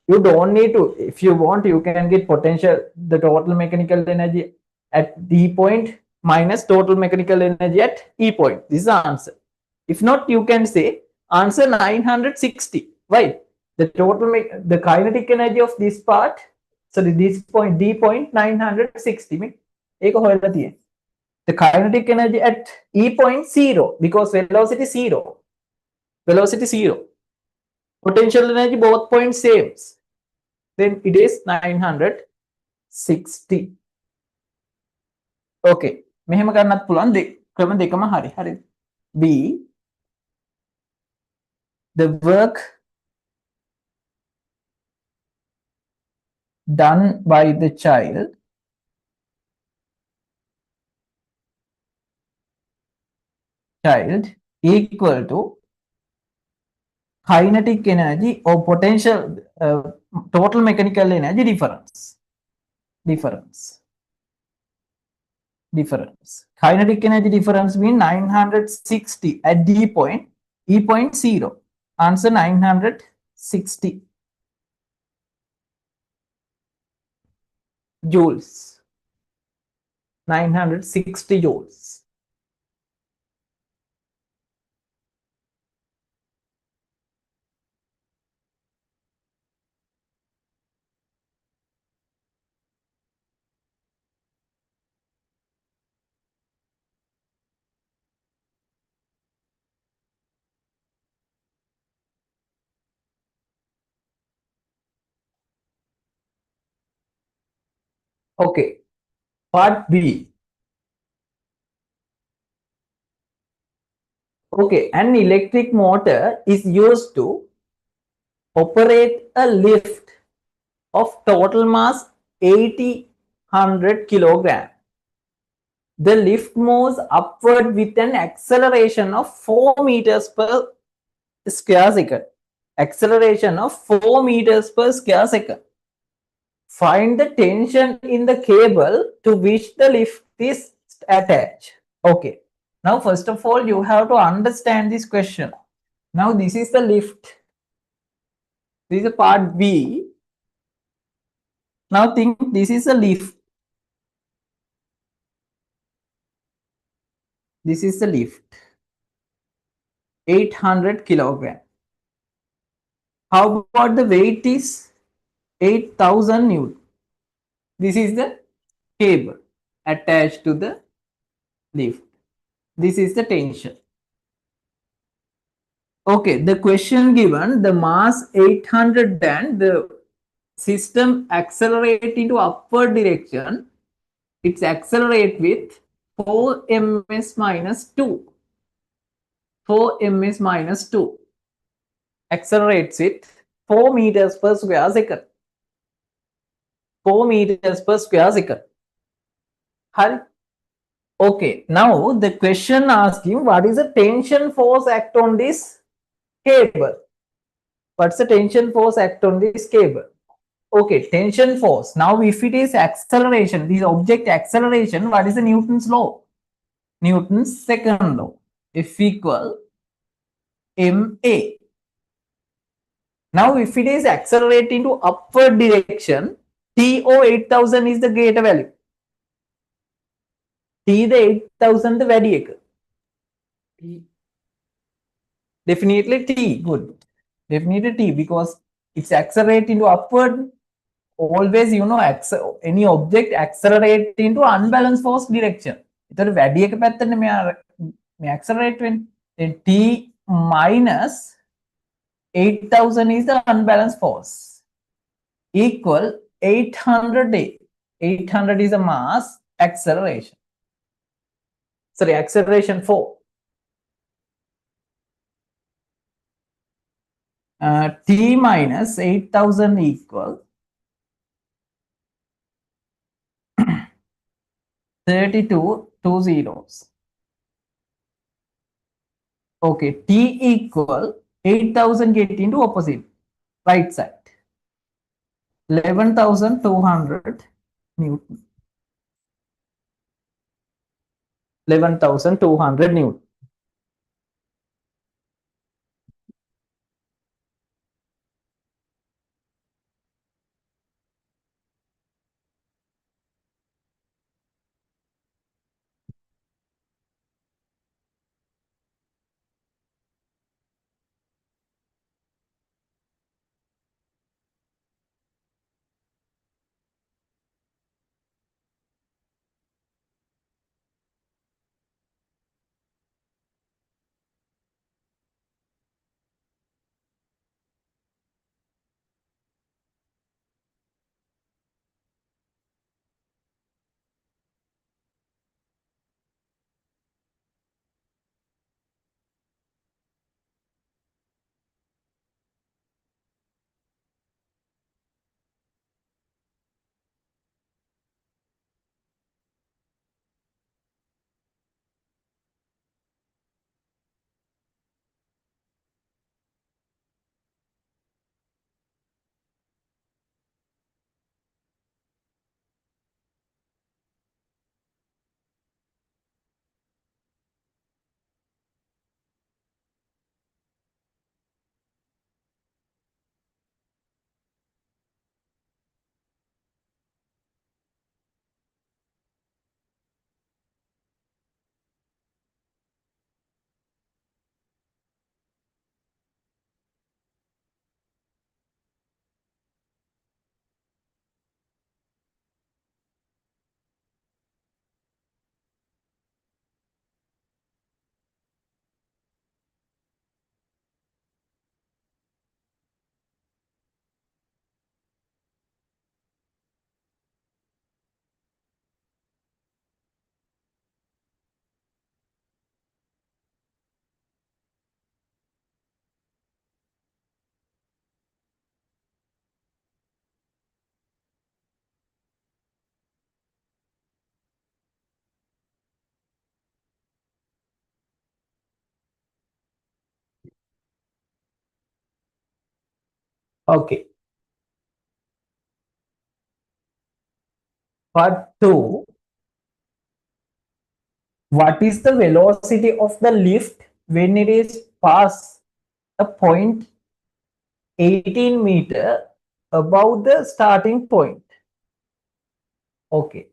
you don't need to, if you want, you can get potential, the total mechanical energy at D point minus total mechanical energy at E point. This is the answer. If not, you can say answer 960. Why? The kinetic energy of this part, sorry, this point, D point, 960. ඒක හොයලා තියෙන්නේ. The kinetic energy at E point 0, because velocity 0. Velocity 0. Potential energy both points same. Then it is 960. Okay. මෙහෙම කරන්නත් පුළුවන්. ක්‍රම දෙකම හරි. හරි. B, the work done by the child equal to kinetic energy or potential total mechanical energy difference. Kinetic energy difference means 960 at D point, E point 0. Answer 960 joules. 960 joules. Okay, part B. Okay, an electric motor is used to operate a lift of total mass 80-100 kilogram. The lift moves upward with an acceleration of 4 meters per square second. Acceleration of 4 meters per square second. Find the tension in the cable to which the lift is attached. Okay. Now, first of all, you have to understand this question. Now, this is the lift. This is a part B. Now, think this is a lift. This is the lift. 800 kilogram. How about the weight is 8,000 Newton. This is the cable attached to the lift. This is the tension. Okay, the question given, the mass 800 and the system accelerate into upward direction. It's accelerate with 4 ms minus 2. 4 ms minus 2. Accelerates it 4 meters per square second. 4 meters per square second. Hurry. Okay, now the question asking what is the tension force act on this cable? What's the tension force act on this cable? Okay, tension force. Now, if it is acceleration, this object acceleration, what is the Newton's law? Newton's second law. F equal ma. Now, if it is accelerating to upward direction, TO 8000 is the greater value. T the 8000 the value. Definitely T. Good. Definitely T because it's accelerating to upward. Always, you know, any object accelerate into unbalanced force direction. It's a වැඩි එක පැත්තට මේ accelerate වෙන්නේ. Then T minus 8000 is the unbalanced force equal 800A. 800 is a mass acceleration. Sorry, acceleration 4. T minus 8000 equal 32 two zeros. Okay, T equal 8000 get into opposite right side. 11,200 Newton. 11,200 Newton. Okay. Part 2. What is the velocity of the lift when it is past a point 18 meter above the starting point? Okay.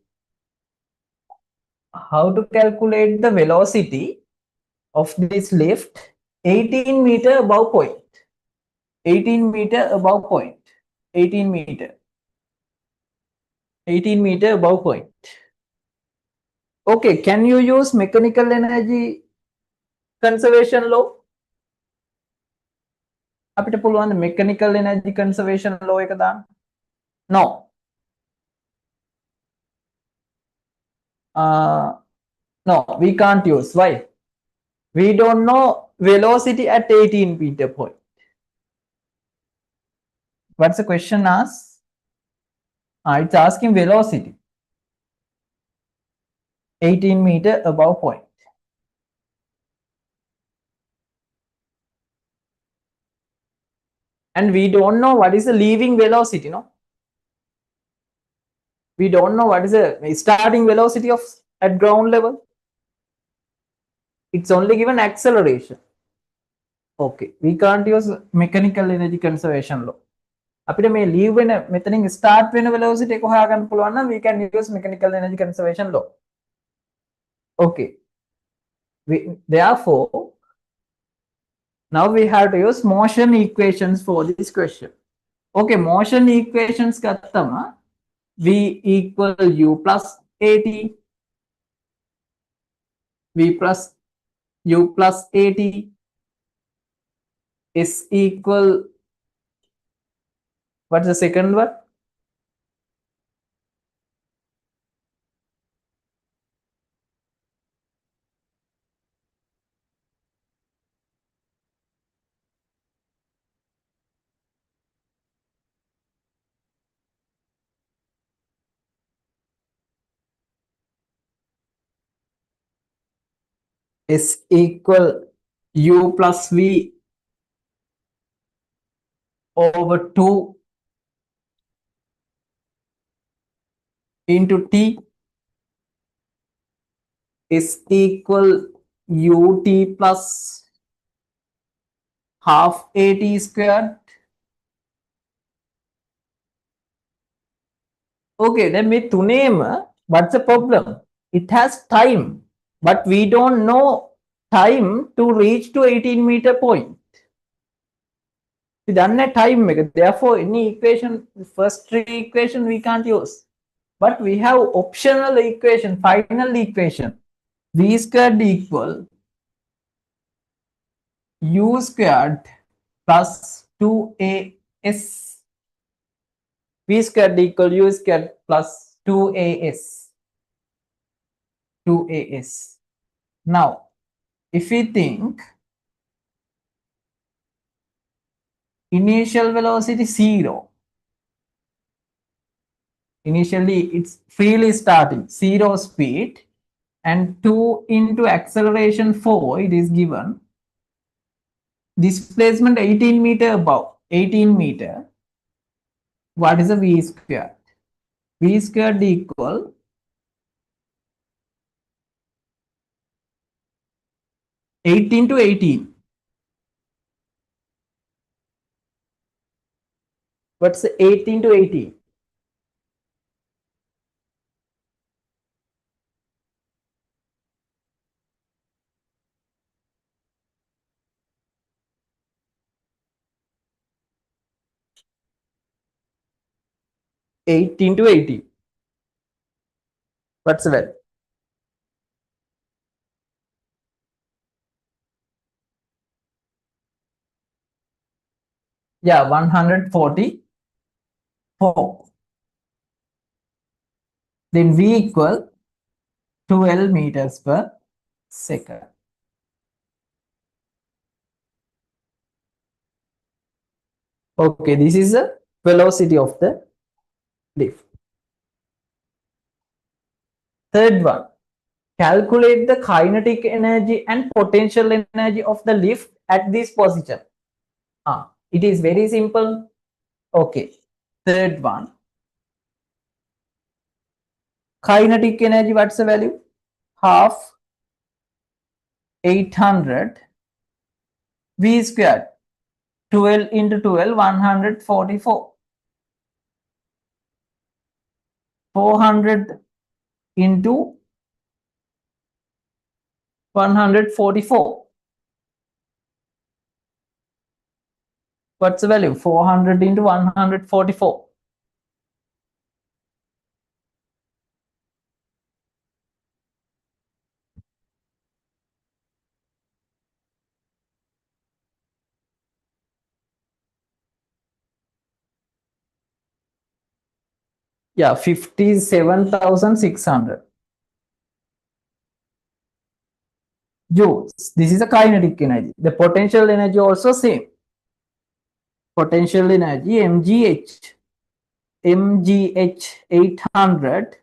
How to calculate the velocity of this lift 18 meter above point? 18 meter above point. 18 meter. 18 meter above point. Okay, can you use mechanical energy conservation law? අපිට පුළුවන් mechanical energy conservation law එක දාන්න? No. No, we can't use. Why? We don't know velocity at 18 meter point. What's the question asked? It's asking velocity 18 meter above point. And we don't know what is the leaving velocity, no? We don't know what is the starting velocity of at ground level. It's only given acceleration. Okay, we can't use mechanical energy conservation law. අපිට මේ leave වෙන මෙතනින් start වෙන velocity එක හොයාගන්න පුළුවන් නම් we can use mechanical energy conservation law. Okay. Therefore, now we have to use motion equations for this question. Okay, motion equations ගත්තම v equal u plus at, v plus u plus at, is equal, what's the second one? Is equal u plus v over 2 into t is equal ut plus half at squared. Okay, then with තුනේම what's the problem? It has time, but we don't know time to reach to 18 meter point. We done a time එක. Therefore, any equation, first three equation we can't use. But we have optional equation, final equation. V squared equal u squared plus 2as. V squared equal u squared plus 2as. 2as. Now, if we think initial velocity 0, initially it's freely starting 0 speed, and 2 into acceleration 4, it is given displacement 18 meter above 18 meter. What is the v squared? V squared equal (18 to 18). What's the 18 to 18? (18 to 18). What's the value? Yeah, 144. Then v equal 12 meters per second. Okay, this is the velocity of the lift. Third one, calculate the kinetic energy and potential energy of the lift at this position. It is very simple. Okay. Third one. Kinetic energy, what's the value? Half 800 V squared. 12 into 12, 144. 400 into 144. What's the value? 400 into 144. Yeah, 57,600 joules. This is a kinetic energy. The potential energy also same. Potential energy mgh. mgh 800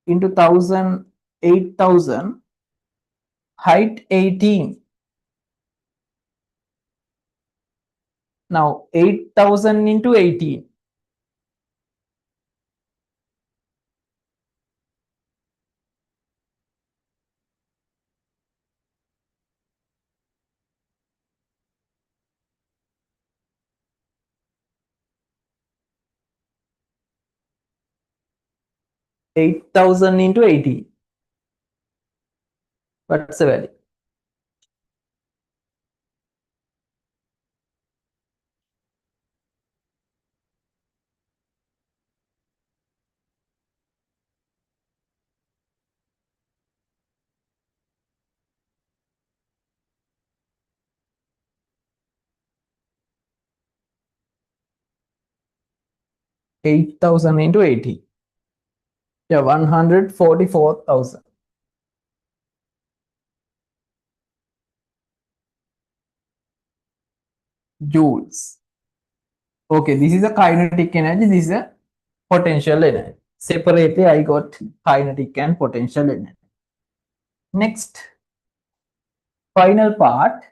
into 1000, 8000, height 18. Now 8000 into 18. Eight thousand into 80. What's the value? Eight thousand into 80. Yeah, 144,000 joules. Okay, this is a kinetic energy. This is a potential energy. Separately, I got kinetic and potential energy. Next, final part.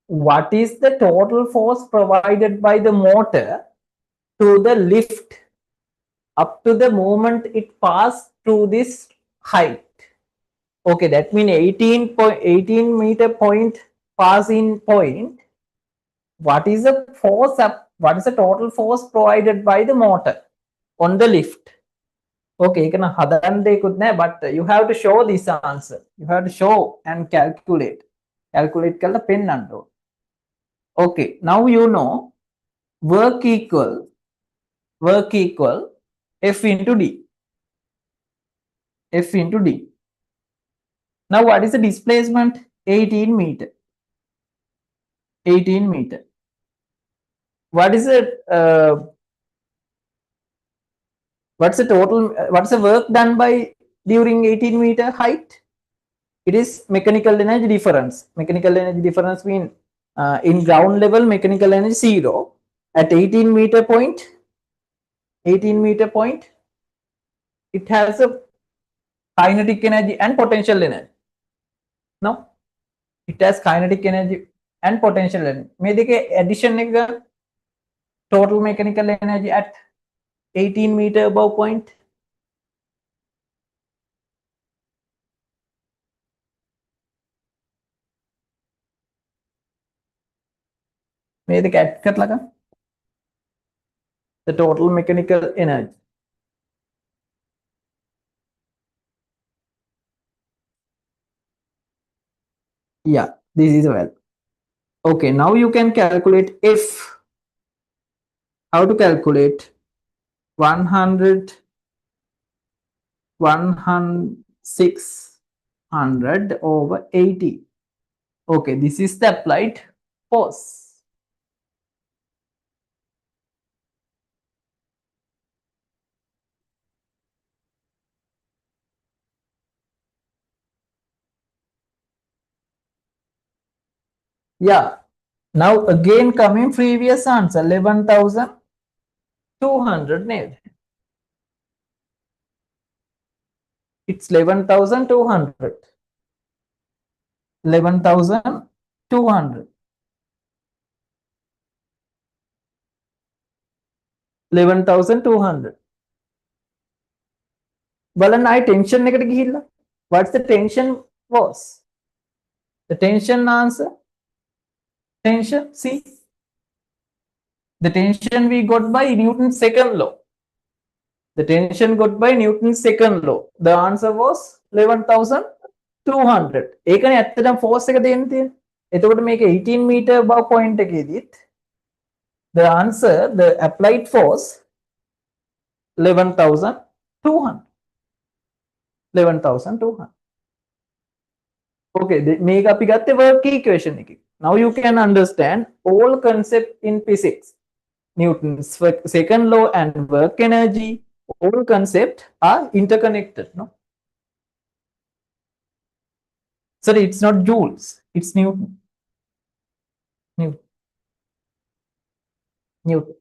What is the total force provided by the motor to the lift up to the moment it passed through this height? Okay, that means 18 meter point passing point. What is the force up? What is the total force provided by the motor on the lift? Okay, you can but you have to show this answer. You have to show and calculate. Calculate the pen and okay, now you know work equal F into D. F into D. Now what is the displacement? 18 meter. 18 meter. What is it? What's the total? What's the work done by during 18 meter height? It is mechanical energy difference. Mechanical energy difference means in ground level mechanical energy 0. At 18 meter point, it has a kinetic energy and potential energy. No, it has kinetic energy and potential energy. May they addition total mechanical energy at 18 meter above point. May they cut laga the total mechanical energy. Yeah, this is well. Okay, now you can calculate F. How to calculate 100, 600 over 80. Okay, this is the applied force. Yeah, now again coming previous answer 11,200 Newton. It's 11,200. 11,200. 11,200. බලන්න ආයි tension එකට ගිහිල්ලා. What's the tension was? The tension answer? Tension, see? The tension we got by Newton's second law. The tension got by Newton's second law. The answer was 11,200. ඒකනේ ඇත්තටම force එක දෙන්න තියෙන්නේ. එතකොට මේක 18 meter above point එකේදීත් the answer, the applied force 11,200. 11,200. Okay, මේක අපි ගත්තේ work equation එකේ. Now you can understand all concept in physics. Newton's second law and work energy, all concepts are interconnected, no? Sorry, it's not joules, it's Newton. Newton.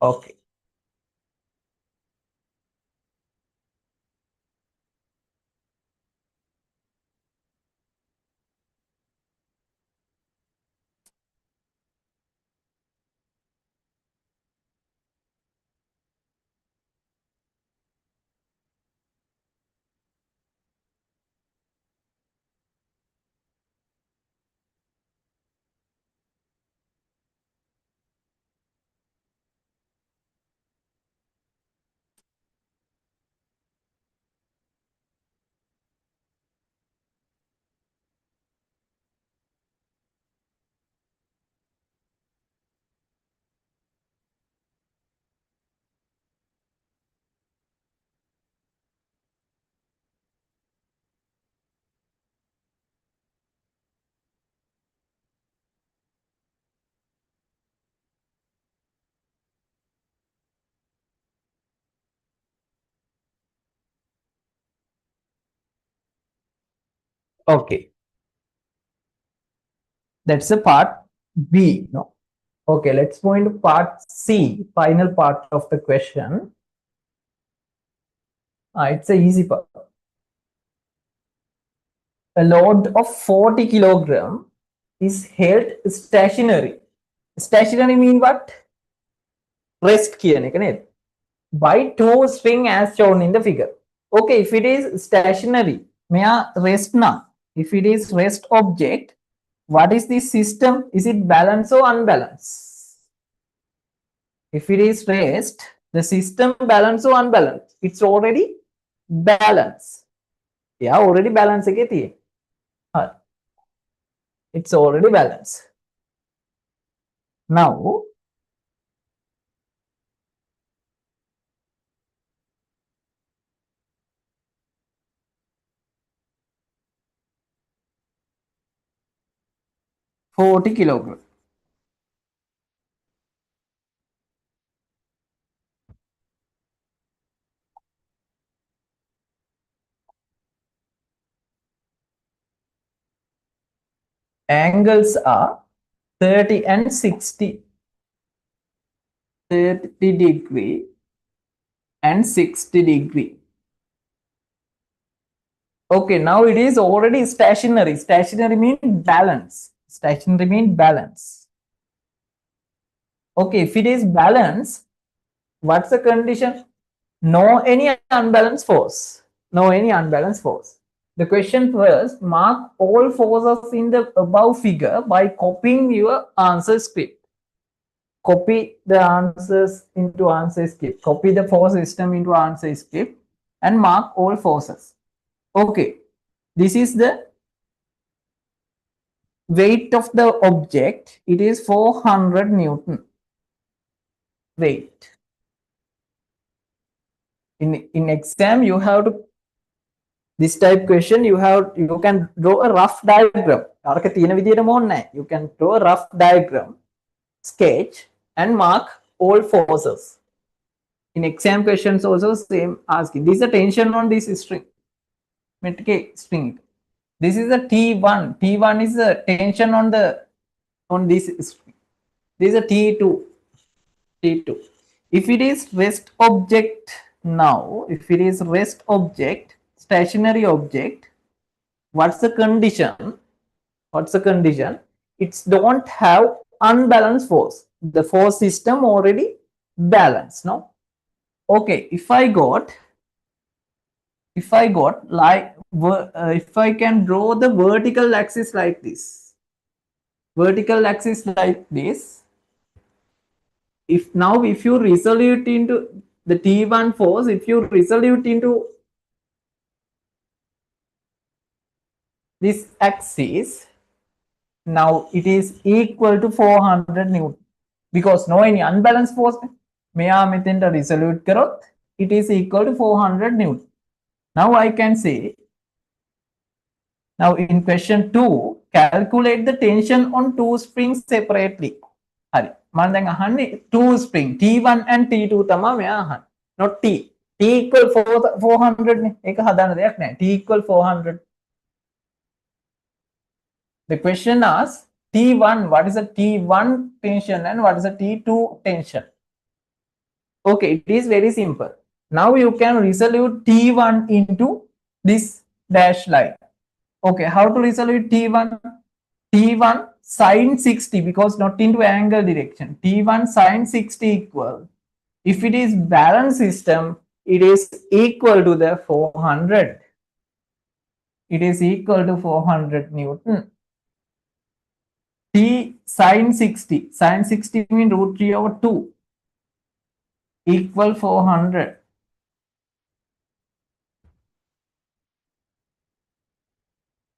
Okay. Okay. That's the part B, no? Okay, let's go into part C, final part of the question. It's a easy part. A load of 40 kilogram is held stationary. Stationary mean what? Rest කියන එක නේද? By two string as shown in the figure. Okay, if it is stationary, මෙයා rest නම්. If it is rest object, what is this system? Is it balanced or unbalanced? If it is rest, the system balanced or unbalanced? It's already balanced. Yeah, already balanced එකේ තියෙන්නේ. It's already balanced. Now, $40 kilogram. Angles are 30 and 60. 30 degree and 60 degree. Okay, now it is already stationary. Stationary means balance. Stationary means balance. Okay, if it is balance, what's the condition? No any unbalanced force. No any unbalanced force. The question first, mark all forces in the above figure by copying your answer script. Copy the answers into answer script. Copy the force system into answer script and mark all forces. Okay, this is the weight of the object. It is 400 Newton. Weight. In exam, you have to, this type question, you can draw a rough diagram. You can draw a rough diagram, sketch, and mark all forces. In exam questions also same asking. This is a tension on this string. String. This is a T1. T1 is a tension on this string. This is a T2. T2. If it is rest object now, if it is rest object, stationary object, what's the condition? What's the condition? It's don't have unbalanced force. The force system already balanced, no? Okay, if I got like if I can draw the vertical axis like this, vertical axis like this, if you resolve it into the T1 force, if you resolve it into this axis, now it is equal to 400 Newton because no any unbalanced force. මෙයා මෙතෙන්ට resolute කරොත් it is equal to 400 Newton. Now I can say, now in question 2, calculate the tension on two springs separately. හරි මම දැන් අහන්නේ two spring T1 and T2 තමයි මෙයා අහන්නේ, not T. T equal 400 නේ, ඒක හදාන්න දෙයක් නැහැ. T equal 400. The question asks T1, what is the T1 tension and what is the T2 tension? Okay, it is very simple. Now you can resolve T1 into this dash line. Okay, how to resolve T1? T1 sine 60 because not into angle direction. T1 sine 60 equal. If it is balanced system, it is equal to the 400. It is equal to 400 Newton. T sine 60. Sine 60 means root 3 over 2 equal 400.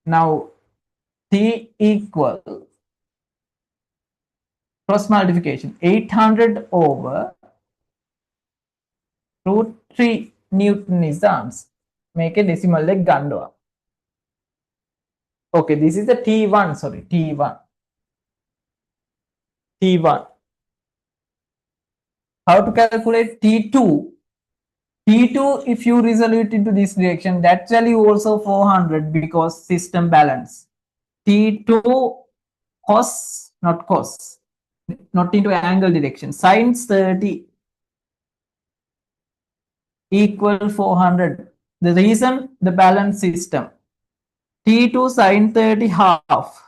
Now T equal cross multiplication 800 over root 3 Newton is the answer. Make a decimal leg gandoa. Okay, this is the T1, sorry, T1. T1. How to calculate T2? T2, if you resolve it into this direction, that value also 400 because system balance. T2 cos, not cos, not into angle direction. Sin 30 equal 400. The reason, the balance system. T2 sin 30 half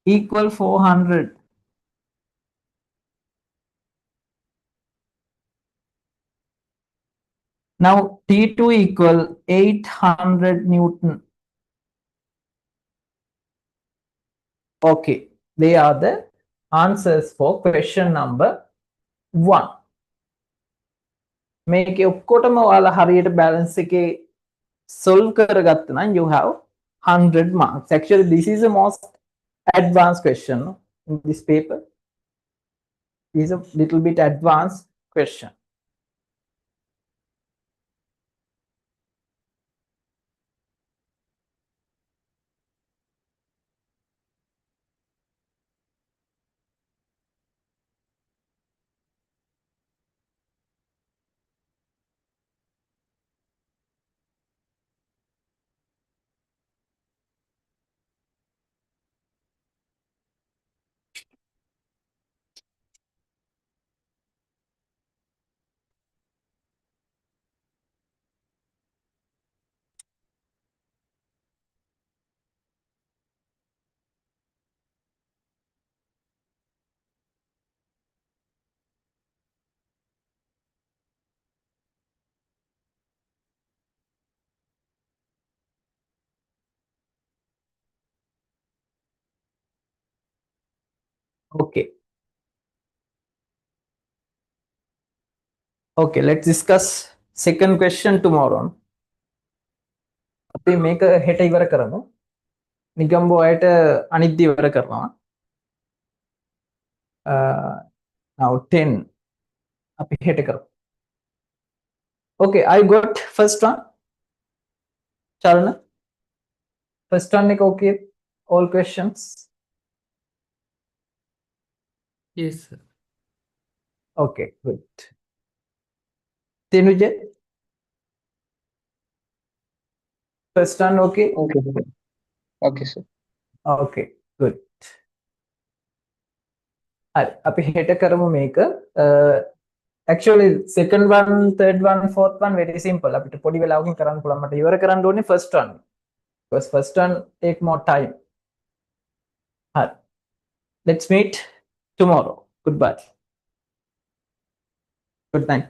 equal 400. Now T2 equal 800 Newton. Okay, they are the answers for question number 1. මේකේ ඔක්කොටම ඔයාලා හරියට balance එකේ solve කරගත්තා නම් you have 100 marks. Actually, this is the most advanced question in this paper. This is a little bit advanced question. Okay. Okay, let's discuss second question tomorrow. අපි මේක හෙට ඉවර කරමු. නිගම්බෝ අයට අනිත් ඉවර කරනවා. Now 10 අපි හෙට කරමු. Okay, I got first one. Charana. First one එක okay. All questions. Yes, sir. Okay, good. Tenuje. First one okay. Okay, sir. Okay, sir. Okay, good. හරි අපි හෙට කරමු මේක. Actually second one, third one, fourth one very simple. අපිට පොඩි වෙලාවකින් කරන්න පුළුවන්. මට ඉවර කරන්න ඕනේ first one. Because first one take more time. Let's meet tomorrow. Goodbye. Good night.